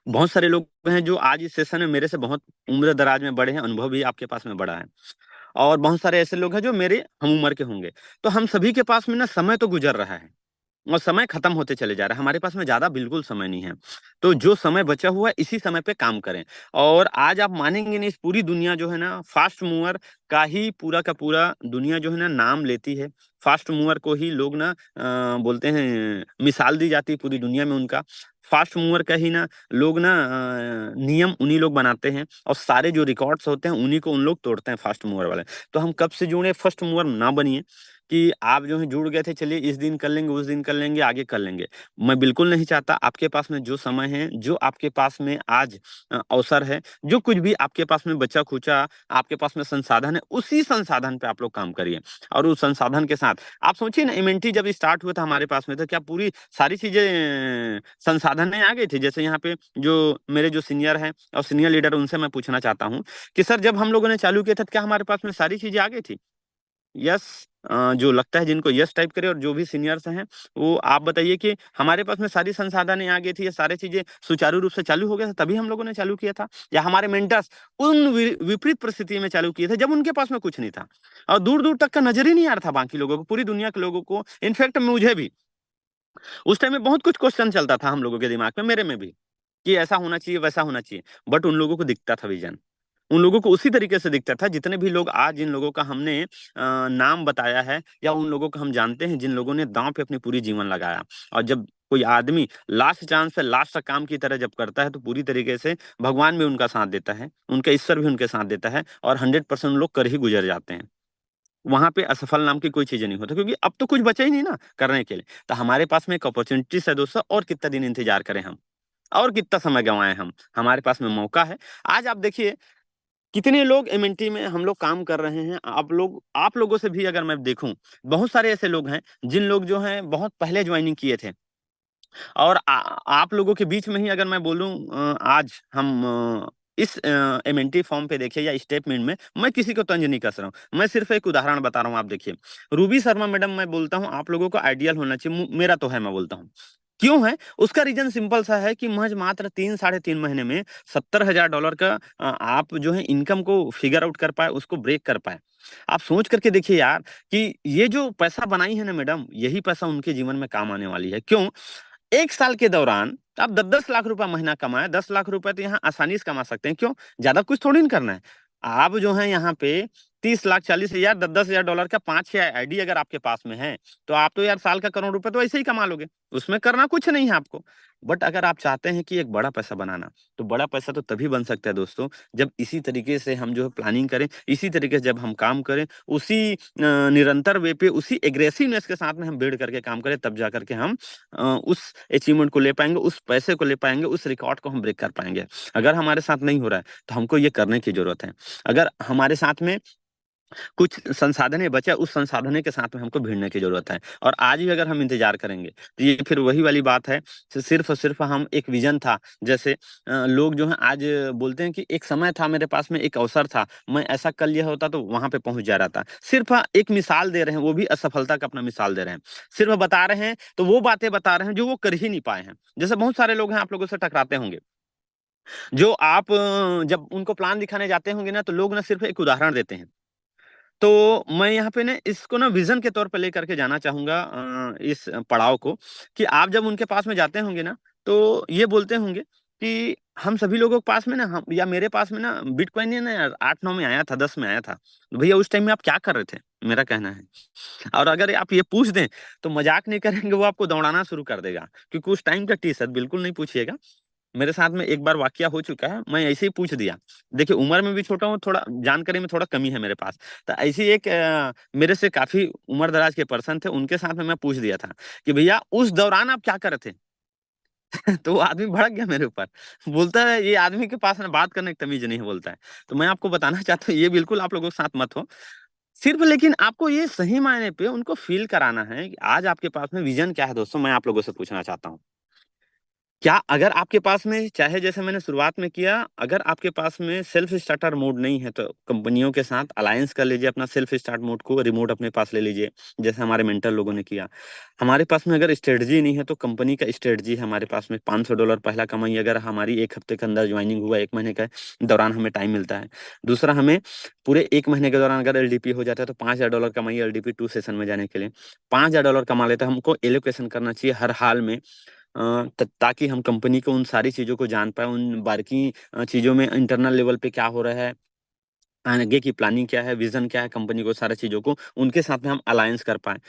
बहुत सारे लोग हैं जो आज इस सेशन में मेरे से बहुत उम्र-दराज में बड़े हैं, अनुभव भी आपके पास में बड़ा है। और बहुत सारे ऐसे लोग हैं जो मेरे हम उम्र के होंगे। तो हम सभी के पास में ना समय तो गुज़र रहा है। और समय खत्म होते चले जा रहा है, हमारे पास में ज़्यादा बिल्कुल समय नहीं है। तो जो समय बचा हुआ है इसी समय पे काम करें। और आज आप मानेंगे नहीं, इस पूरी दुनिया जो है ना फास्ट मूवर का ही पूरा का पूरा दुनिया जो है ना नाम लेती है। फास्ट मूवर को ही लोग ना बोलते हैं, मिसाल दी जाती है पूरी दुनिया में उनका। फास्ट मूवर का ही ना लोग ना नियम उन्हीं लोग बनाते हैं, और सारे जो रिकॉर्ड्स होते हैं उन्हीं को उन लोग तोड़ते हैं फास्ट मूवर वाले। तो हम कब से जुड़े, फर्स्ट मूवर ना बनिए कि आप जो है जुड़ गए थे, चलिए इस दिन कर लेंगे, उस दिन कर लेंगे, आगे कर लेंगे। मैं बिल्कुल नहीं चाहता, आपके पास में जो समय है, जो आपके पास में आज अवसर है, जो कुछ भी आपके पास में बचा-खुचा, आपके पास में संसाधन है, उसी संसाधन पे आप लोग काम करिए। और उस संसाधन के साथ आप सोचिए ना, एमएनटी जब स्टार्ट हुआ था हमारे पास में, तो क्या पूरी सारी चीज़ें संसाधन में आ गई थी? जैसे यहाँ पे जो मेरे जो सीनियर हैं और सीनियर लीडर, उनसे मैं पूछना चाहता हूँ कि सर, जब हम लोगों ने चालू किया था, तो क्या हमारे पास में सारी चीज़ें आ गई थी? यस, जो लगता है जिनको यस टाइप करे, और जो भी सीनियर्स हैं, वो आप बताइए कि हमारे पास में सारी संसाधनें आ गई थी, ये सारी चीज़ें सुचारू रूप से चालू हो गया था, तभी हम लोगों ने चालू किया था? या हमारे मेंटर्स उन विपरीत परिस्थिति में चालू किए थे, जब उनके पास में कुछ नहीं था, और दूर-दूर तक का नज़र ही नहीं आ रहा था बाकी लोगों को, पूरी दुनिया के लोगों को, इनफैक्ट मुझे भी। उस टाइम में बहुत कुछ क्वेश्चन चलता था हम लोगों के दिमाग में, मेरे में भी, कि ऐसा होना चाहिए, वैसा होना चाहिए। बट उन लोगों को दिखता था विज़न। उन लोगों को उसी तरीके से दिखता था, जितने भी लोग आज जिन लोगों का हमने नाम बताया है, या उन लोगों को हम जानते हैं जिन लोगों ने दाँव पे अपनी पूरी जीवन लगाया। और जब कोई आदमी लास्ट चांस पे लास्ट तक काम की तरह जब करता है, तो पूरी तरीके से भगवान भी उनका साथ देता है, उनका ईश्वर भी उनके साथ देता है, और 100% लोग कर ही गुज़र जाते हैं। वहाँ पे असफल नाम की कोई चीज़ें नहीं होती, क्योंकि अब तो कुछ बचा ही नहीं ना करने के लिए। तो हमारे पास में एक अपॉर्च्युनिटीज़ है दोस्तों, और कितना दिन इंतज़ार करें हम? और कितना समय गँवाएँ हम? हमारे पास में मौका है। आज आप देखिए, कितने लोग एमएनटी में हम लोग काम कर रहे हैं। आप लोगों से भी अगर मैं देखूँ, बहुत सारे ऐसे लोग हैं, जिन लोग जो हैं बहुत पहले जॉइनिंग किए थे। और आप लोगों के बीच में ही अगर मैं बोलूँ, आज हम इस एमएनटी फॉर्म पे देखिए, या स्टेटमेंट में, मैं किसी को तंज नहीं कस रहा हूँ। मैं सिर्फ़ एक उदाहरण बता रहा हूँ, आप देखिए। रूबी शर्मा मैडम, मैं बोलता हूँ आप लोगों को आइडियल होना चाहिए, मेरा तो है, मैं बोलता हूँ। क्यों है? उसका रीज़न सिंपल सा है कि महज़ मात्र 3 साढ़े 3 महीने में $70,000 का आप जो है इनकम को फिगर आउट कर पाए, उसको ब्रेक कर पाए। आप सोच कर के देखिए यार, कि ये जो पैसा बनाई है ना मैडम, यही पैसा उनके जीवन में काम आने वाली है। क्यों? 1 साल के दौरान आप 10-10 लाख रुपए महीना कमाएँ, 10 लाख रुपए तो यहाँ आसानी से कमा सकते हैं। क्यों? ज़्यादा कुछ थोड़ी ना करना है। आप जो हैं यहाँ पे 30 लाख, 40 हज़ार, $10-10 हज़ार डॉलर का 5-6 आईडी अगर आपके पास में है, तो आप तो यार साल का करोड़ रुपए तो ऐसे ही कमा लोगे। उसमें करना कुछ नहीं है आपको। बट अगर आप चाहते हैं कि एक बड़ा पैसा बनाना, तो बड़ा पैसा तो तभी बन सकता है दोस्तों, जब इसी तरीके से हम जो है प्लानिंग करें, इसी तरीके से जब हम काम करें, उसी निरंतर वे पे, उसी एग्रेसिवनेस के साथ में हम बिल्ड करके काम करें, तब जा कर के हम उस अचीवमेंट को ले पाएँगे, उस पैसे को ले पाएँगे, उस रिकॉर्ड को हम ब्रेक कर पाएँगे। अगर हमारे साथ नहीं हो रहा है, तो हमको ये करने की ज़रूरत है। अगर हमारे साथ में कुछ संसाधनें बचा, उस संसाधनें के साथ में हमको भिड़ने की ज़रूरत है। और आज भी अगर हम इंतज़ार करेंगे, तो ये फिर वही वाली बात है, सिर्फ़ और सिर्फ़ हम एक विज़न था, जैसे लोग जो हैं आज बोलते हैं कि एक समय था, मेरे पास में एक अवसर था, मैं ऐसा कर लिया होता तो वहाँ पे पहुँच जा रहा था। सिर्फ़ एक मिसाल दे रहे हैं, वो भी असफलता का अपना मिसाल दे रहे हैं। सिर्फ़ बता रहे हैं, तो वो बातें बता रहे हैं जो वो कर ही नहीं पाए हैं। जैसे बहुत सारे लोग हैं, आप लोगों से टकराते होंगे, जो आप जब उनको प्लान दिखाने जाते होंगे ना, तो लोग ना सिर्फ़ एक उदाहरण देते हैं। तो मैं यहाँ पे ना इसको ना विज़न के तौर पे लेकर के जाना चाहूँगा, इस पड़ाव को, कि आप जब उनके पास में जाते होंगे ना, तो ये बोलते होंगे कि हम सभी लोगों के पास में ना, हम या मेरे पास में ना बिटकॉइन है ना यार, 8-9 में आया था, 10 में आया था। तो भैया उस टाइम में आप क्या कर रहे थे? मेरा कहना है। और अगर आप ये पूछ दें तो मजाक नहीं करेंगे, वो आपको दौड़ाना शुरू कर देगा, क्योंकि उस टाइम का टी शर्ट बिल्कुल नहीं पूछिएगा। मेरे साथ में एक बार वाकया हो चुका है, मैं ऐसे ही पूछ दिया। देखिए उम्र में भी छोटा हूँ, थोड़ा जानकारी में थोड़ा कमी है मेरे पास। तो ऐसी एक मेरे से काफी उम्र दराज के पर्सन थे, उनके साथ में मैं पूछ दिया था कि भैया उस दौरान आप क्या कर रहे थे। तो वो आदमी भड़क गया मेरे ऊपर, बोलता है ये आदमी के पास ना बात करने की तमीज नहीं है, बोलता है। तो मैं आपको बताना चाहता हूँ, ये बिल्कुल आप लोगों के साथ मत हो। सिर्फ लेकिन आपको ये सही मायने पे उनको फील कराना है कि आज आपके पास में विजन क्या है। दोस्तों मैं आप लोगों से पूछना चाहता हूँ, क्या अगर आपके पास में, चाहे जैसे मैंने शुरुआत में किया, अगर आपके पास में सेल्फ स्टार्टर मोड नहीं है तो कंपनियों के साथ अलायंस कर लीजिए, अपना सेल्फ स्टार्ट मोड को रिमोट अपने पास ले लीजिए, जैसे हमारे मेंटर लोगों ने किया। हमारे पास में अगर स्ट्रेटजी नहीं है तो कंपनी का स्ट्रेटजी है हमारे पास में। $500 पहला कमाई, अगर हमारी एक हफ्ते के अंदर ज्वाइनिंग हुआ, एक महीने के दौरान हमें टाइम मिलता है। दूसरा, हमें पूरे एक महीने के दौरान अगर एलडीपी हो जाता है तो $5000 कमाइए एलडीपी 2 सेशन में जाने के लिए। $5000 कमा लेते हैं, हमको एलोकेशन करना चाहिए हर हाल में, ताकि हम कंपनी को उन सारी चीज़ों को जान पाएँ, उन बारीकी चीज़ों में इंटरनल लेवल पे क्या हो रहा है, आगे की प्लानिंग क्या है, विज़न क्या है कंपनी को, सारी चीज़ों को उनके साथ में हम अलायंस कर पाएँ।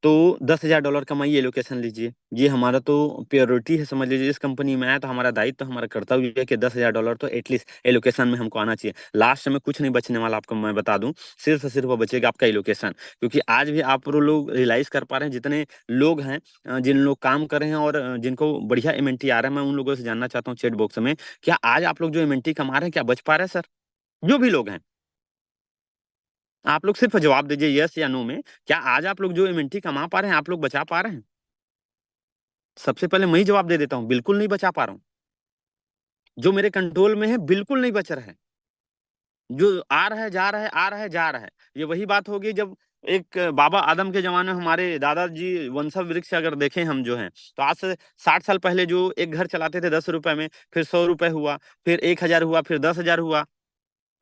तो $10,000 कमाइए, एलोकेशन लीजिए। ये हमारा तो प्रायोरिटी है, समझ लीजिए इस कंपनी में आया तो हमारा दायित्व, हमारा कर्तव्य है कि $10,000 तो एटलीस्ट एलोकेशन में हमको आना चाहिए। लास्ट में कुछ नहीं बचने वाला, आपको मैं बता दूँ, सिर्फ़ और सिर्फ़ वो बचेगा आपका एलोकेशन। क्योंकि आज भी आप लोग रियलाइज़ कर पा रहे हैं, जितने लोग हैं जिन लोग काम कर रहे हैं और जिनको बढ़िया एमएनटी आ रहा है, मैं उन लोगों से जानना चाहता हूँ चैट बॉक्स में, क्या आज आप लोग जो एमएनटी कमा रहे हैं, क्या बच पा रहे हैं सर? जो भी लोग हैं। आप लोग सिर्फ़ जवाब दीजिए येस या नो में, क्या आज आप लोग जो एमएनटी कमा पा रहे हैं, आप लोग बचा पा रहे हैं? सबसे पहले मैं ही जवाब दे देता हूँ, बिल्कुल नहीं बचा पा रहा हूँ। जो मेरे कंट्रोल में है, बिल्कुल नहीं बच रहा है। जो आ रहा है, जा रहा है, आ रहा है, जा रहा है। ये वही बात होगी जब एक बाबा आदम के ज़माने में हमारे दादाजी वंशवृक्ष अगर देखें हम जो हैं, तो आज से 60 साल पहले जो एक घर चलाते थे ₹10 में, फिर ₹100 हुआ, फिर 1000 हुआ, फिर 10,000 हुआ।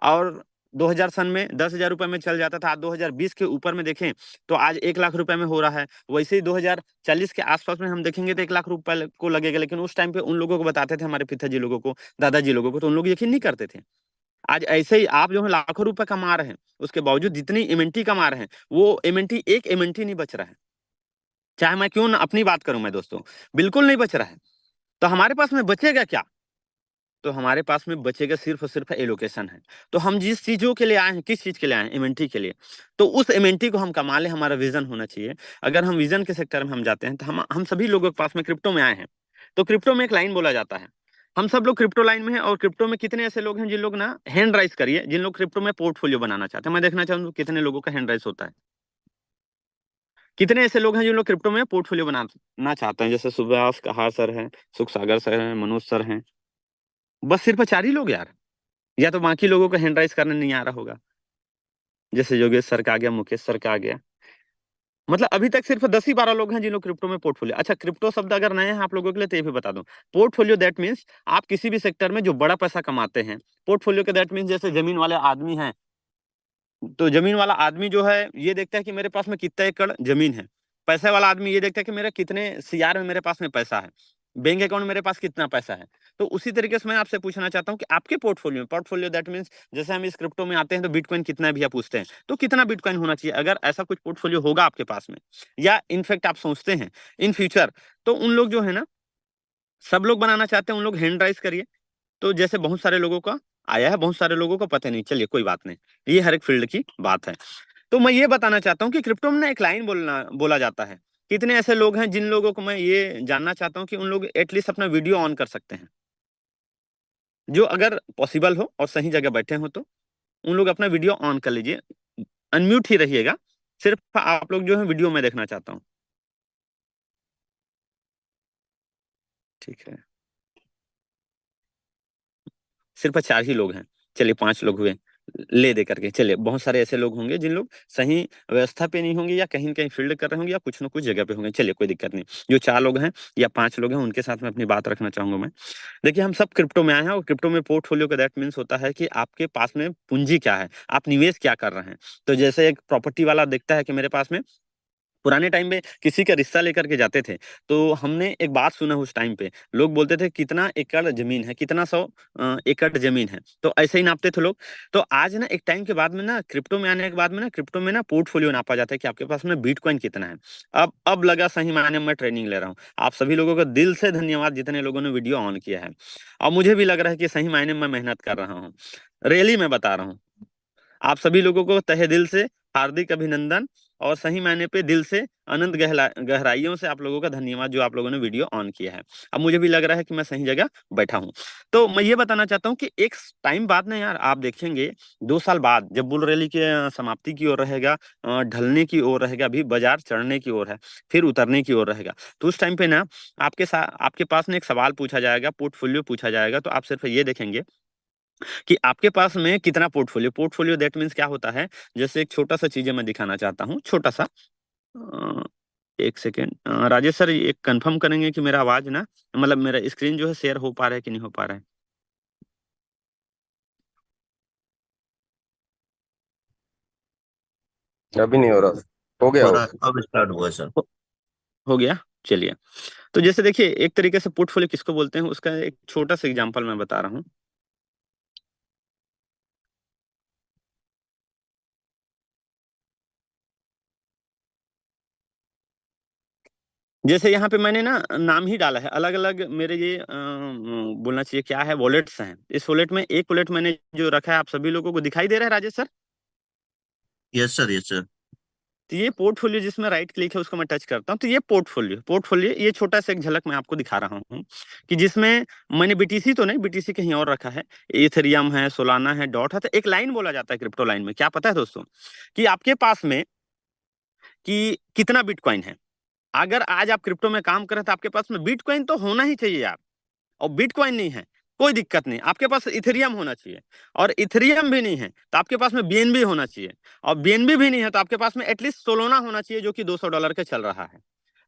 और 2000 सन में ₹10,000 में चल जाता था। आज 2020 के ऊपर में देखें तो आज ₹1,00,000 में हो रहा है। वैसे ही 2040 के आस-पास में हम देखेंगे तो ₹1,00,000 को लगेगा, लेकिन उस टाइम पे उन लोगों को बताते थे, हमारे पिताजी लोगों को, दादाजी लोगों को, तो उन लोग यकीन नहीं करते थे। आज ऐसे ही आप जो है लाखों रुपए कमा रहे हैं, उसके बावजूद जितनी एम-एन-टी कमा रहे हैं, वो एम-एन-टी, एक एम-एन-टी नहीं बच रहा है। चाहे मैं क्यों ना अपनी बात करूँ मैं दोस्तों, बिल्कुल नहीं बच रहा है। तो हमारे पास में बचेगा क्या? तो हमारे पास में बचेगा सिर्फ़ और सिर्फ़ एलोकेशन है। तो हम जिस चीज़ों के लिए आए हैं, किस चीज़ के लिए आए हैं? एम-एन-टी के लिए। तो उस एम-एन-टी को हम कमा लें, हमारा विज़न होना चाहिए। अगर हम विज़न के सेक्टर में हम जाते हैं, तो हम सभी लोगों के पास में क्रिप्टो में आए हैं। तो क्रिप्टो में एक लाइन बोला जाता है, हम सब लोग क्रिप्टो लाइन में हैं, और क्रिप्टो में कितने ऐसे लोग हैं जिन लोग ना हैंड राइज़ करिए, जिन लोग क्रिप्टो में पोर्टफोलियो बनाना चाहते हैं। मैं देखना चाहूँगा कितने लोगों का हैंड राइज़ होता है। कितने ऐसे लोग हैं जिन लोग क्रिप्टो में पोर्टफोलियो बनाना चाहते हैं? जैसे सुभाष कहार सर हैं, सुख सागर सर हैं, मनोज सर हैं। बस सिर्फ़ 4 ही लोग यार। या तो बाकी लोगों को हैंड राइज़ करना नहीं आ रहा होगा। जैसे योगेश सर का आ गया, मुकेश सर का आ गया। मतलब अभी तक सिर्फ़ 10 ही 12 लोग हैं जिन लोग क्रिप्टो में पोर्टफोलियो, अच्छा क्रिप्टो शब्द अगर नए हैं आप लोगों के लिए तो ये भी बता दूँ। पोर्टफोलियो दैट मीन्स आप किसी भी सेक्टर में जो बड़ा पैसा कमाते हैं। पोर्टफोलियो का दैट मीन्स जैसे ज़मीन वाले आदमी हैं, तो ज़मीन वाला आदमी जो है ये देखता है कि मेरे पास में कितना एकड़ ज़मीन है। पैसे वाला आदमी ये देखता है कि मेरा कितने सीआर में मेरे पास में पैसा है। बैंक अकाउंट में मेरे पास कितना पैसा है। तो उसी तरीके से मैं आपसे पूछना चाहता हूँ कि आपके पोर्टफोलियो में, पोर्टफोलियो दैट मीन्स जैसे हम इस क्रिप्टो में आते हैं तो बिटकॉइन कितना है भैया पूछते हैं। तो कितना बिटकॉइन होना चाहिए? अगर ऐसा कुछ पोर्टफोलियो होगा आपके पास में, या इनफैक्ट आप सोचते हैं इन फ्यूचर, तो उन लोग जो है ना, सब लोग बनाना चाहते हैं, उन लोग हैंड राइज़ करिए। तो जैसे बहुत सारे लोगों का आया है, बहुत सारे लोगों को पता नहीं, चलिए कोई बात नहीं। ये हर एक फील्ड की बात है। तो मैं ये बताना चाहता हूँ कि क्रिप्टो में ना एक लाइन बोला जाता है। कितने ऐसे लोग हैं जिन लोगों को मैं ये जानना चाहता हूँ कि उन लोग एटलीस्ट अपना वीडियो ऑन कर सकते हैं। जो अगर पॉसिबल हो और सही जगह बैठे हों तो, उन लोग अपना वीडियो ऑन कर लीजिए। अनम्यूट ही रहिएगा। सिर्फ़ आप लोग जो है वीडियो मैं देखना चाहता हूँ। ठीक है। सिर्फ़ 4 ही लोग हैं। चलिए 5 लोग हुए, ले दे करके। चलिए बहुत सारे ऐसे लोग होंगे जिन लोग सही व्यवस्था पे नहीं होंगे, या कहीं न कहीं फ़ील्ड कर रहे होंगे, या कुछ न कुछ जगह पे होंगे। चलिए कोई दिक्कत नहीं। जो 4 लोग हैं या 5 लोग हैं उनके साथ में अपनी बात रखना चाहूँगा मैं। देखिए हम सब क्रिप्टो में आए हैं, और क्रिप्टो में पोर्टफोलियो का दैट मीन्स होता है कि आपके पास में पूँजी क्या है, आप निवेश क्या कर रहे हैं। तो जैसे एक प्रॉपर्टी वाला देखता है कि मेरे पास में पुराने टाइम में किसी का रिश्ता लेकर के जाते थे, तो हमने एक बात सुना उस टाइम पे, लोग बोलते थे कितना एकड़ ज़मीन है, कितना 100 एकड़ ज़मीन है, तो ऐसे ही नापते थे लोग। तो आज ना एक टाइम के बाद में ना क्रिप्टो में आने के बाद में ना क्रिप्टो में ना पोर्टफोलियो नापा जाता है कि आपके पास में बिटकॉइन कितना है। अब लगा सही मायने में मैं ट्रेनिंग ले रहा हूँ। आप सभी लोगों का दिल से धन्यवाद जितने लोगों ने वीडियो ऑन किया है। अब मुझे भी लग रहा है कि सही मायने में मैं मेहनत कर रहा हूँ। रियली मैं बता रहा हूँ। आप सभी लोगों को तहे दिल से हार्दिक अभिनंदन और सही मायने पे दिल से अनंत गहराइयों से आप लोगों का धन्यवाद जो आप लोगों ने वीडियो ऑन किया है। अब मुझे भी लग रहा है कि मैं सही जगह बैठा हूँ। तो मैं ये बताना चाहता हूँ कि एक टाइम बाद ना यार आप देखेंगे 2 साल बाद जब बुल रैली के समाप्ति की ओर रहेगा, ढलने की ओर रहेगा, अभी बाजार चढ़ने की ओर है, फिर उतरने की ओर रहेगा। तो उस टाइम पे ना आपके साथ आपके पास ना एक सवाल पूछा जाएगा, पोर्टफोलियो पूछा जाएगा, तो आप सिर्फ ये देखेंगे कि आपके पास में कितना पोर्टफोलियो। पोर्टफोलियो दैट मीन्स क्या होता है, जैसे एक छोटा सा चीजें मैं दिखाना चाहता हूँ, छोटा सा। अ, एक सेकेंड, राजेश सर ये कंफर्म करेंगे कि मेरा आवाज ना, मतलब मेरा स्क्रीन जो है शेयर हो पा रहा है कि नहीं हो पा रहा है। अभी नहीं हो रहा। हो गया हो हो। रहा अब स्टार्ट हुआ सर। हो गया। चलिए, तो जैसे देखिए एक तरीके से पोर्टफोलियो किसको बोलते हैं उसका एक छोटा सा एग्जांपल मैं बता रहा हूँ। जैसे यहाँ पे मैंने ना नाम ही डाला है अलग अलग मेरे ये बोलना चाहिए क्या है, वॉलेट्स हैं। इस वॉलेट में एक वॉलेट मैंने जो रखा है आप सभी लोगों को दिखाई दे रहा है Rajesh sir. Yes sir, yes sir. तो ये पोर्टफोलियो जिसमें राइट क्लिक है उसको मैं टच करता हूँ, तो ये पोर्टफोलियो ये छोटा सा एक झलक मैं आपको दिखा रहा हूँ कि जिसमें मैंने बीटीसी तो नहीं, बीटीसी कहीं और रखा है, इथेरियम है, सोलाना है, डॉट है। तो एक लाइन बोला जाता है क्रिप्टो लाइन में, क्या पता है दोस्तों कि आपके पास में कि कितना बिटकॉइन है। अगर आज आप क्रिप्टो में काम कर रहे हैं तो आपके पास में बिटकॉइन तो होना ही चाहिए यार। और बिटकॉइन नहीं है, कोई दिक्कत नहीं, आपके पास इथेरियम होना चाहिए। और इथेरियम भी नहीं है तो आपके पास में बीएनबी होना चाहिए। और बीएनबी भी नहीं है तो आपके पास में एटलीस्ट सोलोना होना चाहिए जो कि $200 के चल रहा है।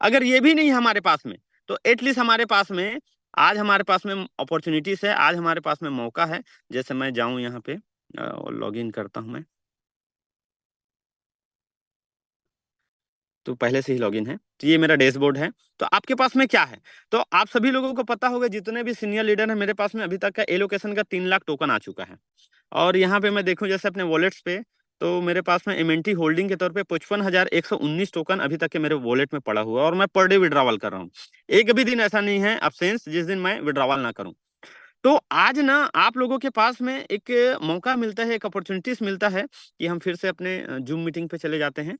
अगर ये भी नहीं है हमारे पास में, तो एटलीस्ट हमारे पास में आज हमारे पास में अपॉर्चुनिटीज है, आज हमारे पास में मौका है। जैसे मैं जाऊं यहाँ पे और लॉग इन करता हूं मैं, तो पहले से ही लॉगिन है, तो ये मेरा डैशबोर्ड है। तो आपके पास में क्या है, तो आप सभी लोगों को पता होगा जितने भी सीनियर लीडर हैं मेरे पास में अभी तक का एलोकेशन का 3 लाख टोकन आ चुका है। और यहाँ पे मैं देखूं जैसे अपने वॉलेट्स पे, तो मेरे पास में एमएनटी होल्डिंग के तौर पे 55,119 टोकन अभी तक के मेरे वॉलेट में पड़ा हुआ है और मैं पर डे विड्रावल कर रहा हूँ। एक भी दिन ऐसा नहीं है अब्सेंस जिस दिन मैं विड्रावल ना करूँ। तो आज ना आप लोगों के पास में एक मौका मिलता है, एक अपॉर्चुनिटीज मिलता है कि हम फिर से अपने जूम मीटिंग पे चले जाते हैं।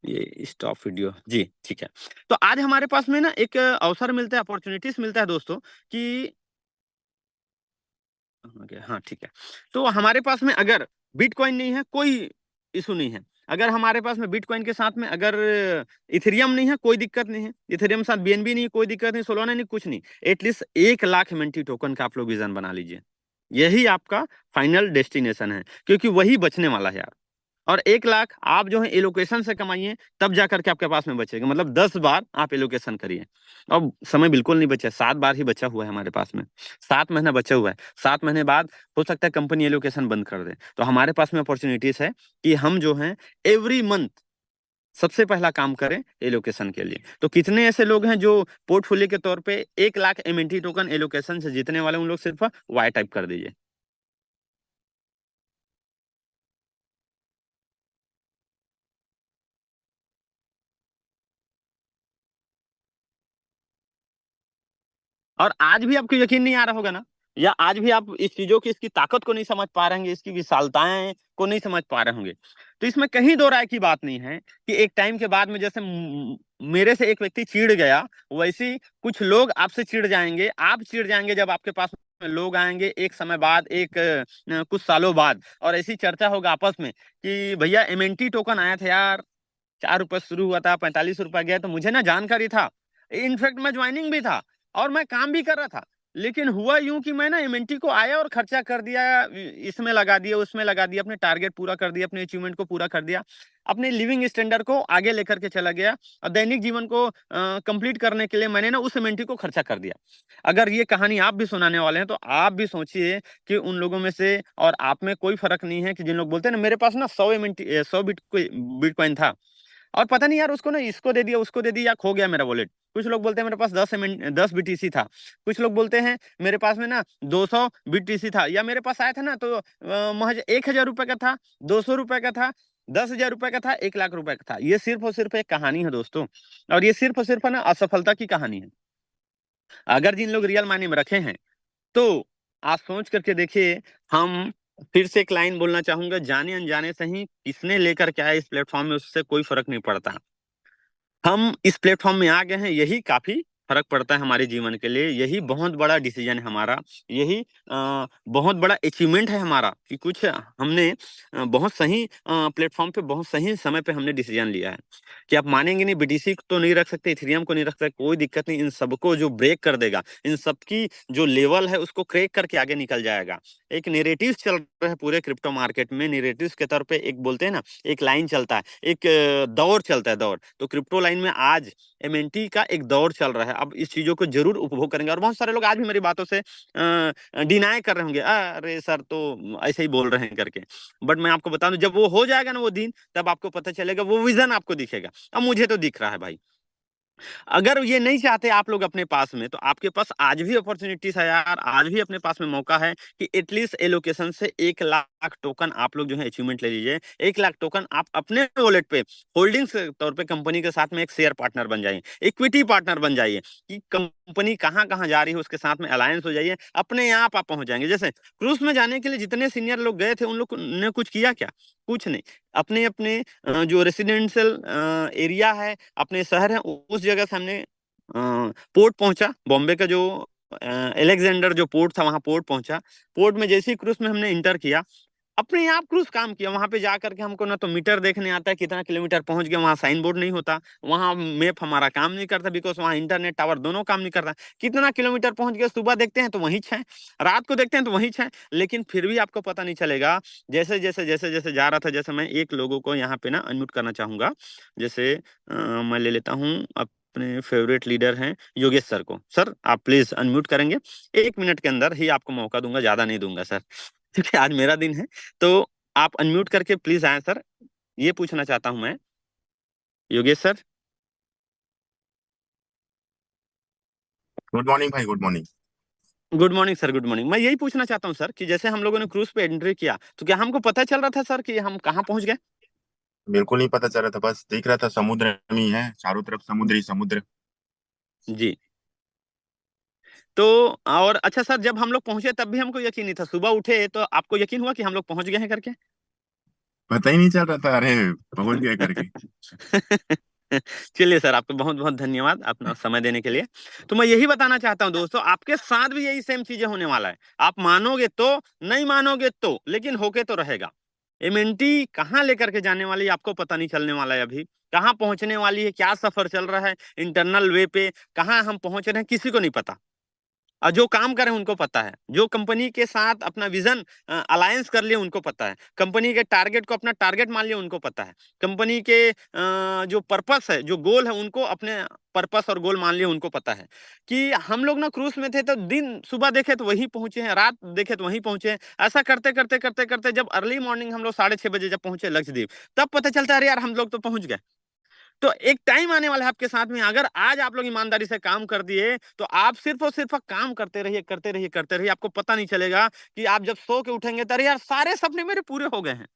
ये स्टॉप वीडियो जी, ठीक है। तो आज हमारे पास में ना एक अवसर मिलता है, अपॉर्चुनिटीज मिलता है दोस्तों कि हाँ ठीक है। तो हमारे पास में अगर बिटकॉइन नहीं है कोई इशू नहीं है, अगर हमारे पास में बिटकॉइन के साथ में अगर इथेरियम नहीं है कोई दिक्कत नहीं है, इथेरियम साथ बीएनबी नहीं है कोई दिक्कत नहीं, सोलोना नहीं, कुछ नहीं, एटलीस्ट 1 लाख एमएनटी टोकन का आप लोग विजन बना लीजिए। यही आपका फाइनल डेस्टिनेशन है, क्योंकि वही बचने वाला है यार। और 1 लाख आप जो है एलोकेशन से कमाइए, तब जाकर के आपके पास में बचेगा, मतलब 10 बार आप एलोकेशन करिए। अब समय बिल्कुल नहीं बचा, 7 बार ही बचा हुआ है हमारे पास में, 7 महीना बचा हुआ है। 7 महीने बाद हो सकता है कंपनी एलोकेशन बंद कर दे, तो हमारे पास में अपॉर्चुनिटीज है कि हम जो है एवरी मंथ सबसे पहला काम करें एलोकेशन के लिए। तो कितने ऐसे लोग हैं जो पोर्टफोलियो के तौर पे 1 लाख एमएनटी टोकन एलोकेशन से जीतने वाले, उन लोग सिर्फ वाई टाइप कर दीजिए। और आज भी आपको यकीन नहीं आ रहा होगा ना, या आज भी आप इस चीजों की, इसकी ताकत को नहीं समझ पा रहे होंगे, इसकी विशालताएं को नहीं समझ पा रहे होंगे। तो इसमें कहीं दो राय की बात नहीं है कि एक टाइम के बाद में जैसे मेरे से एक व्यक्ति चिढ़ गया, वैसे ही कुछ लोग आपसे चिढ़ जाएंगे, आप चिढ़ जाएंगे जब आपके पास में लोग आएंगे एक समय बाद, एक कुछ सालों बाद, और ऐसी चर्चा होगा आपस में कि भैया एमएनटी टोकन आया था यार, ₹4 शुरू हुआ था, ₹45 गया, तो मुझे ना जानकारी था, इनफैक्ट मैं ज्वाइनिंग भी था और मैं काम भी कर रहा था। लेकिन हुआ यूं कि मैं ना एमएनटी को आया और खर्चा कर दिया, इसमें लगा दिया, उसमें लगा दिया, अपने टारगेट पूरा कर दिया, अपने अचीवमेंट को पूरा कर दिया, अपने लिविंग स्टैंडर्ड को आगे लेकर के चला गया, और दैनिक जीवन को कंप्लीट करने के लिए मैंने ना उस एमएनटी को खर्चा कर दिया। अगर ये कहानी आप भी सुनाने वाले हैं तो आप भी सोचिए कि उन लोगों में से और आप में कोई फर्क नहीं है कि जिन लोग बोलते हैं ना मेरे पास ना 100 एमएनटी 100 बिटकॉइन था, और पता नहीं यार उसको ना इसको दे दिया उसको दे दिया, खो गया मेरा वॉलेट। कुछ लोग बोलते हैं मेरे पास 10 बीटीसी था, कुछ लोग बोलते हैं मेरे पास में ना 200 बीटीसी था, या मेरे पास आया था ना तो महज 1,000 रुपए का था, 200 रुपए का था, 10,000 रुपए का था, 1,00,000 रुपए का था। ये सिर्फ और सिर्फ एक कहानी है दोस्तों, और ये सिर्फ और सिर्फ है ना असफलता की कहानी है। अगर जिन लोग रियल मायने में रखे हैं तो आप सोच करके देखिए। हम फिर से एक लाइन बोलना चाहूंगा, जाने अनजाने से ही किसने लेकर क्या है इस प्लेटफॉर्म में, उससे कोई फर्क नहीं पड़ता। हम इस प्लेटफॉर्म में आ गए हैं, यही काफी फर्क पड़ता है हमारे जीवन के लिए। यही बहुत बड़ा डिसीजन है हमारा, यही बहुत बड़ा अचीवमेंट है हमारा कि कुछ हमने बहुत सही प्लेटफॉर्म पे बहुत सही समय पे हमने डिसीजन लिया है। कि आप मानेंगे नहीं, बीटीसी को तो नहीं रख सकते, इथेरियम को नहीं रख सकते, कोई दिक्कत नहीं। इन सबको जो ब्रेक कर देगा, इन सबकी जो लेवल है उसको क्रैक करके आगे निकल जाएगा। एक नेरेटिव चल रहा है पूरे क्रिप्टो मार्केट में, नेरेटिव के तौर पे एक बोलते हैं ना, एक लाइन चलता है, एक दौर चलता है, दौर। तो क्रिप्टो लाइन में आज एमएनटी का एक दौर चल रहा है। अब इस चीजों को जरूर उपभोग करेंगे, और बहुत सारे लोग आज भी मेरी बातों से डिनाई कर रहे होंगे, अरे सर तो ऐसे ही बोल रहे हैं करके। बट मैं आपको बता दूं, जब वो हो जाएगा ना वो दिन, तब आपको पता चलेगा, वो विजन आपको दिखेगा। अब मुझे तो दिख रहा है भाई। अगर ये नहीं चाहते आप लोग अपने पास में, तो आपके पास आज भी अपॉर्चुनिटीज है यार, आज भी अपने पास में मौका है कि एटलीस्ट एलोकेशन से 1,00,000 टोकन आप लोग जो है अचीवमेंट ले लीजिए। 1,00,000 टोकन आप अपने वॉलेट पे होल्डिंग्स के तौर पे कंपनी के साथ में एक शेयर पार्टनर बन जाइए, इक्विटी पार्टनर बन जाइए, कि कंपनी कहाँ कहाँ जा रही है उसके साथ में अलायंस हो जाइए, अपने आप पहुंच जाएंगे। जैसे क्रूज में जाने के लिए जितने सीनियर लोग गए थे, उन लोग ने कुछ किया क्या? कुछ नहीं। अपने अपने जो रेसिडेंशियल एरिया है, अपने शहर है, उस जगह से हमने पोर्ट पहुंचा, बॉम्बे का जो एलेक्जेंडर जो पोर्ट था, वहां पोर्ट पहुंचा। पोर्ट में जैसे ही क्रूज में हमने इंटर किया, अपने आप क्रूज काम किया। वहां पे जाकर के हमको ना तो मीटर देखने आता है कितना किलोमीटर पहुंच गया, वहां साइन बोर्ड नहीं होता, वहां मैप हमारा काम नहीं करता, बिकॉज वहां इंटरनेट टावर दोनों काम नहीं करता। कितना किलोमीटर पहुंच गया, सुबह देखते हैं तो वहीं 6, रात को देखते हैं तो वहीं 6, लेकिन फिर भी आपको पता नहीं चलेगा। जैसे जैसे जैसे जैसे जा रहा था, जैसे मैं एक लोगों को यहाँ पे ना अनम्यूट करना चाहूंगा। जैसे मैं ले लेता हूँ अपने फेवरेट लीडर हैं योगेश सर को। सर आप प्लीज अनम्यूट करेंगे? 1 मिनट के अंदर ही आपको मौका दूंगा, ज्यादा नहीं दूंगा सर, क्योंकि आज मेरा दिन है। तो आप अनम्यूट करके प्लीज आए सर। ये पूछना चाहता हूं मैं, योगेश सर। गुड मॉर्निंग भाई, good morning. Good morning sir, good morning. मैं यही पूछना चाहता हूं सर कि जैसे हम लोगों ने क्रूज पे एंट्री किया, तो क्या हमको पता चल रहा था सर कि हम कहाँ पहुंच गए? बिल्कुल नहीं पता चल रहा था, बस दिख रहा था समुद्र में ही है, चारों तरफ समुद्र ही समुद्र। जी। तो और अच्छा सर, जब हम लोग पहुंचे तब भी हमको यकीन नहीं था, सुबह उठे तो आपको यकीन हुआ कि हम लोग पहुंच गए हैं करके? पता ही नहीं चल रहा था, अरे पहुंच गए करके। चलिए सर, आपको बहुत बहुत धन्यवाद अपना समय देने के लिए। तो मैं यही बताना चाहता हूं दोस्तों, आपके साथ भी यही सेम चीजें होने वाला है। आप मानोगे तो, नहीं मानोगे तो, लेकिन होके तो रहेगा। एमएनटी कहाँ लेकर के जाने वाली है आपको पता नहीं चलने वाला है अभी। कहाँ पहुंचने वाली है, क्या सफर चल रहा है इंटरनल वे पे, कहाँ हम पहुंच रहे हैं, किसी को नहीं पता। और जो काम कर रहे हैं उनको पता है, जो कंपनी के साथ अपना विजन अलायंस कर लिए उनको पता है, कंपनी के टारगेट को अपना टारगेट मान लिया उनको पता है, कंपनी के जो पर्पस है, जो गोल है, उनको अपने पर्पस और गोल मान लिए उनको पता है। कि हम लोग ना क्रूज में थे तो दिन सुबह देखे तो वहीं पहुंचे हैं, रात देखे तो वहीं पहुंचे हैं। ऐसा करते करते करते करते जब अर्ली मॉर्निंग हम लोग 6:30 बजे जब पहुंचे लक्षद्वीप, तब पता चलता है अरे यार हम लोग तो पहुंच गए। तो एक टाइम आने वाला है आपके साथ में, अगर आज आप लोग ईमानदारी से काम कर दिए, तो आप सिर्फ और सिर्फ काम करते रहिए, करते रहिए, करते रहिए। आपको पता नहीं चलेगा कि आप जब सो के उठेंगे तो अरे यार सारे सपने मेरे पूरे हो गए हैं।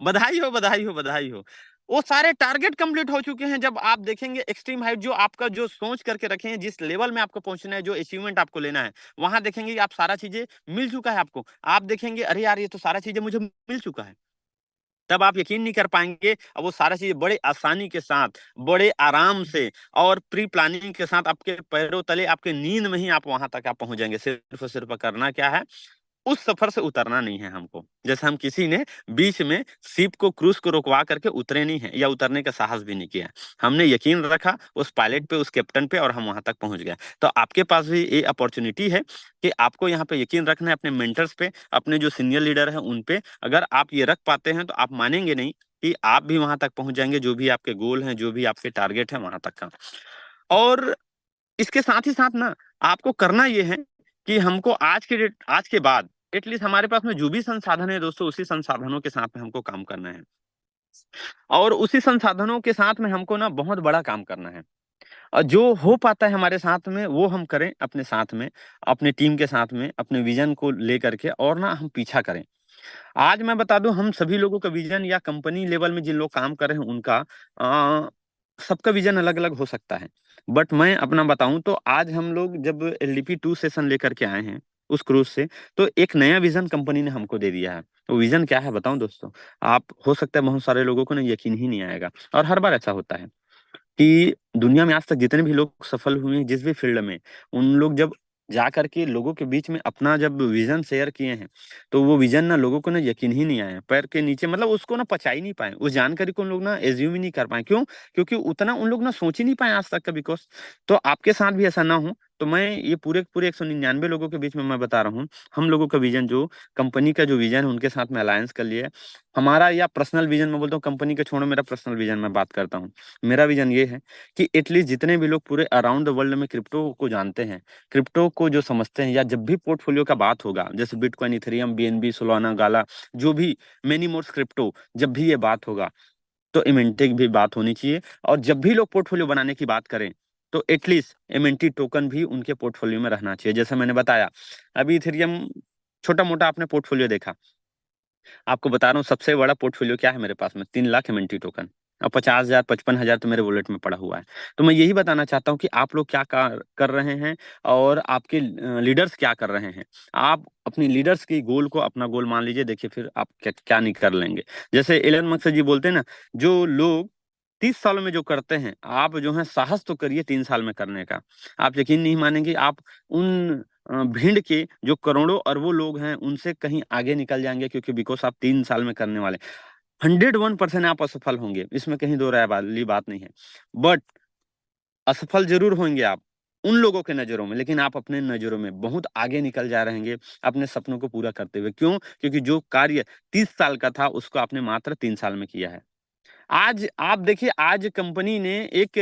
बधाई हो, बधाई हो, बधाई हो। वो सारे टारगेट कंप्लीट हो चुके हैं। जब आप देखेंगे एक्सट्रीम हाइट, जो आपका जो सोच करके रखे हैं, जिस लेवल में आपको पहुंचना है, जो अचीवमेंट आपको लेना है, वहां देखेंगे कि आप सारा चीजें मिल चुका है आपको। आप देखेंगे अरे यार ये तो सारा चीजें मुझे मिल चुका है। तब आप यकीन नहीं कर पाएंगे। अब वो सारा चीज बड़े आसानी के साथ, बड़े आराम से और प्री प्लानिंग के साथ आपके पैरों तले, आपके नींद में ही आप वहां तक आप पहुंच जाएंगे। सिर्फ और सिर्फ करना क्या है, उस सफर से उतरना नहीं है हमको। जैसे हम किसी ने बीच में शिप को, क्रूज को रोकवा करके उतरे नहीं है, या उतरने का साहस भी नहीं किया। हमने यकीन रखा उस पायलट पे, उस कैप्टन पे, और हम वहां तक पहुंच गए। तो आपके पास भी ये अपॉर्चुनिटी है कि आपको यहाँ पे यकीन रखना है अपने मेंटर्स पे, अपने जो सीनियर लीडर है उन पे। अगर आप ये रख पाते हैं तो आप मानेंगे नहीं कि आप भी वहां तक पहुंच जाएंगे, जो भी आपके गोल हैं, जो भी आपके टारगेट है वहां तक का। और इसके साथ ही साथ ना, आपको करना ये है कि हमको आज के बाद एटलीस्ट हमारे पास में जो भी संसाधन है दोस्तों, उसी संसाधनों के साथ में हमको काम करना है। और उसी संसाधनों के साथ में हमको ना बहुत बड़ा काम करना है। और जो हो पाता है हमारे साथ में वो हम करें अपने साथ में, अपने टीम के साथ में, अपने विजन को लेकर के, और ना हम पीछा करें। आज मैं बता दूं, हम सभी लोगों का विजन या कंपनी लेवल में जिन लोग काम कर रहे हैं उनका सबका विजन अलग अलग हो सकता है। बट मैं अपना बताऊं तो आज हम लोग जब LDP 2 सेशन लेकर के आए हैं उस क्रूज से, तो एक नया विजन कंपनी ने हमको दे दिया है। तो विजन क्या है बताऊं दोस्तों, आप हो सकता है बहुत सारे लोगों को ना यकीन ही नहीं आएगा, और हर बार ऐसा होता है कि दुनिया में आज तक जितने भी लोग सफल हुए हैं जिस भी फील्ड में, उन लोग जब जा करके लोगों के बीच में अपना जब विजन शेयर किए हैं, तो वो विजन ना लोगों को ना यकीन ही नहीं आया, पैर के नीचे, मतलब उसको ना पचा ही नहीं पाए, उस जानकारी को उन लोग ना एज्यूम ही नहीं कर पाए। क्यों? क्योंकि उतना उन लोग ना सोच ही नहीं पाए आज तक का। बिकॉज तो आपके साथ भी ऐसा ना हो, तो मैं ये पूरे पूरे 199 लोगों के बीच में मैं बता रहा हूँ, हम लोगों का विजन, जो कंपनी का जो विजन है, उनके साथ में अलायंस कर लिया है। हमारा या पर्सनल विजन मैं बोलता हूँ, कंपनी का छोड़ो, मेरा पर्सनल विजन मैं बात करता हूँ। मेरा विजन ये है कि एटलीस्ट जितने भी लोग पूरे अराउंड द वर्ल्ड में क्रिप्टो को जानते हैं, क्रिप्टो को जो समझते हैं, या जब भी पोर्टफोलियो का बात होगा, जैसे बिटकॉइन, इथेरियम, BNB, सोलाना, गाला, जो भी मेनी मोर्स क्रिप्टो, जब भी ये बात होगा तो एमेंटिक भी बात होनी चाहिए। और जब भी लोग पोर्टफोलियो बनाने की बात करें तो एटलीस्ट एमेंटी टोकन भी उनके पोर्टफोलियो में रहना चाहिए। जैसे मैंने बताया, अभी इथेरियम छोटा मोटा आपने पोर्टफोलियो देखा, आपको बता रहा हूँ सबसे बड़ा पोर्टफोलियो क्या है मेरे पास में, 3 लाख एमएनटी टोकन, और 50,000 55,000 तो मेरे वॉलेट में पड़ा हुआ है। तो मैं यही बताना चाहता हूँ कि आप लोग क्या कर रहे हैं, और आपके लीडर्स क्या कर रहे हैं। आप अपनी लीडर्स की गोल को अपना गोल मान लीजिए, देखिए फिर आप क्या क्या नहीं कर लेंगे। जैसे एलन मस्क जी बोलते हैं ना, जो लोग 30 सालों में जो करते हैं, आप जो है साहस तो करिए 3 साल में करने का। आप यकीन नहीं मानेंगे, आप उन भीड़ के जो करोड़ों अरबों लोग हैं उनसे कहीं आगे निकल जाएंगे, क्योंकि बिकॉज आप 3 साल में करने वाले 101% आप असफल होंगे, इसमें कहीं दो राय वाली बात नहीं है। बट असफल जरूर होंगे आप उन लोगों के नजरों में, लेकिन आप अपने नजरों में बहुत आगे निकल जा रहेंगे अपने सपनों को पूरा करते हुए। क्यों? क्योंकि जो कार्य 30 साल का था उसको आपने मात्र 3 साल में किया है। आज आप देखिए, आज कंपनी ने एक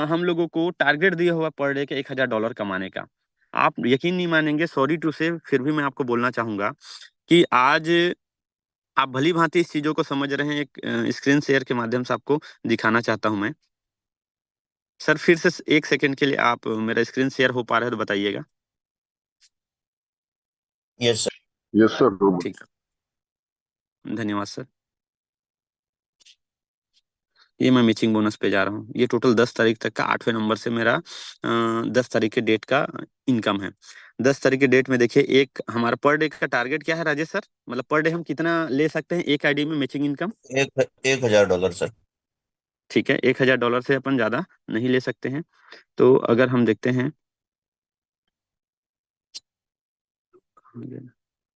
हम लोगों को टारगेट दिया हुआ पर डे के $1,000 कमाने का। आप यकीन नहीं मानेंगे, सॉरी टू से, फिर भी मैं आपको बोलना चाहूंगा कि आज आप भली भांति इस चीजों को समझ रहे हैं। एक स्क्रीन शेयर के माध्यम से आपको दिखाना चाहता हूं मैं। सर फिर से 1 सेकंड के लिए आप मेरा स्क्रीन शेयर हो पा रहा है तो बताइएगा। Yes sir. Yes sir. ठीक, धन्यवाद सर। ये मैं मैचिंग बोनस पे जा रहा हूँ। ये टोटल 10 तारीख तक का 8वें नंबर से मेरा 10 तारीख के डेट का इनकम है। 10 तारीख के डेट में देखिए, एक हमारा पर डे का टारगेट क्या है राजेश सर, मतलब पर डे हम कितना ले सकते हैं एक आईडी में मैचिंग इनकम? $1,000 सर। ठीक है, $1,000 से अपन ज्यादा नहीं ले सकते हैं। तो अगर हम देखते हैं,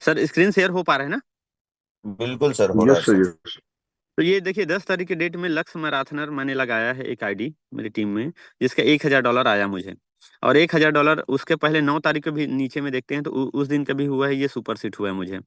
सर स्क्रीन शेयर हो पा रहा है ना? बिल्कुल सर, हो रहा है यस सर। सर। यस। तो ये देखिए, 10 तारीख के डेट में लक्ष्य मैराथनर मैंने लगाया है एक आईडी मेरी टीम में, जिसका $1,000 आया मुझे। और $1,000 उसके पहले 9 तारीख को भी नीचे में देखते हैं तो उस दिन का भी हुआ है, ये सुपर सीट हुआ है मुझे।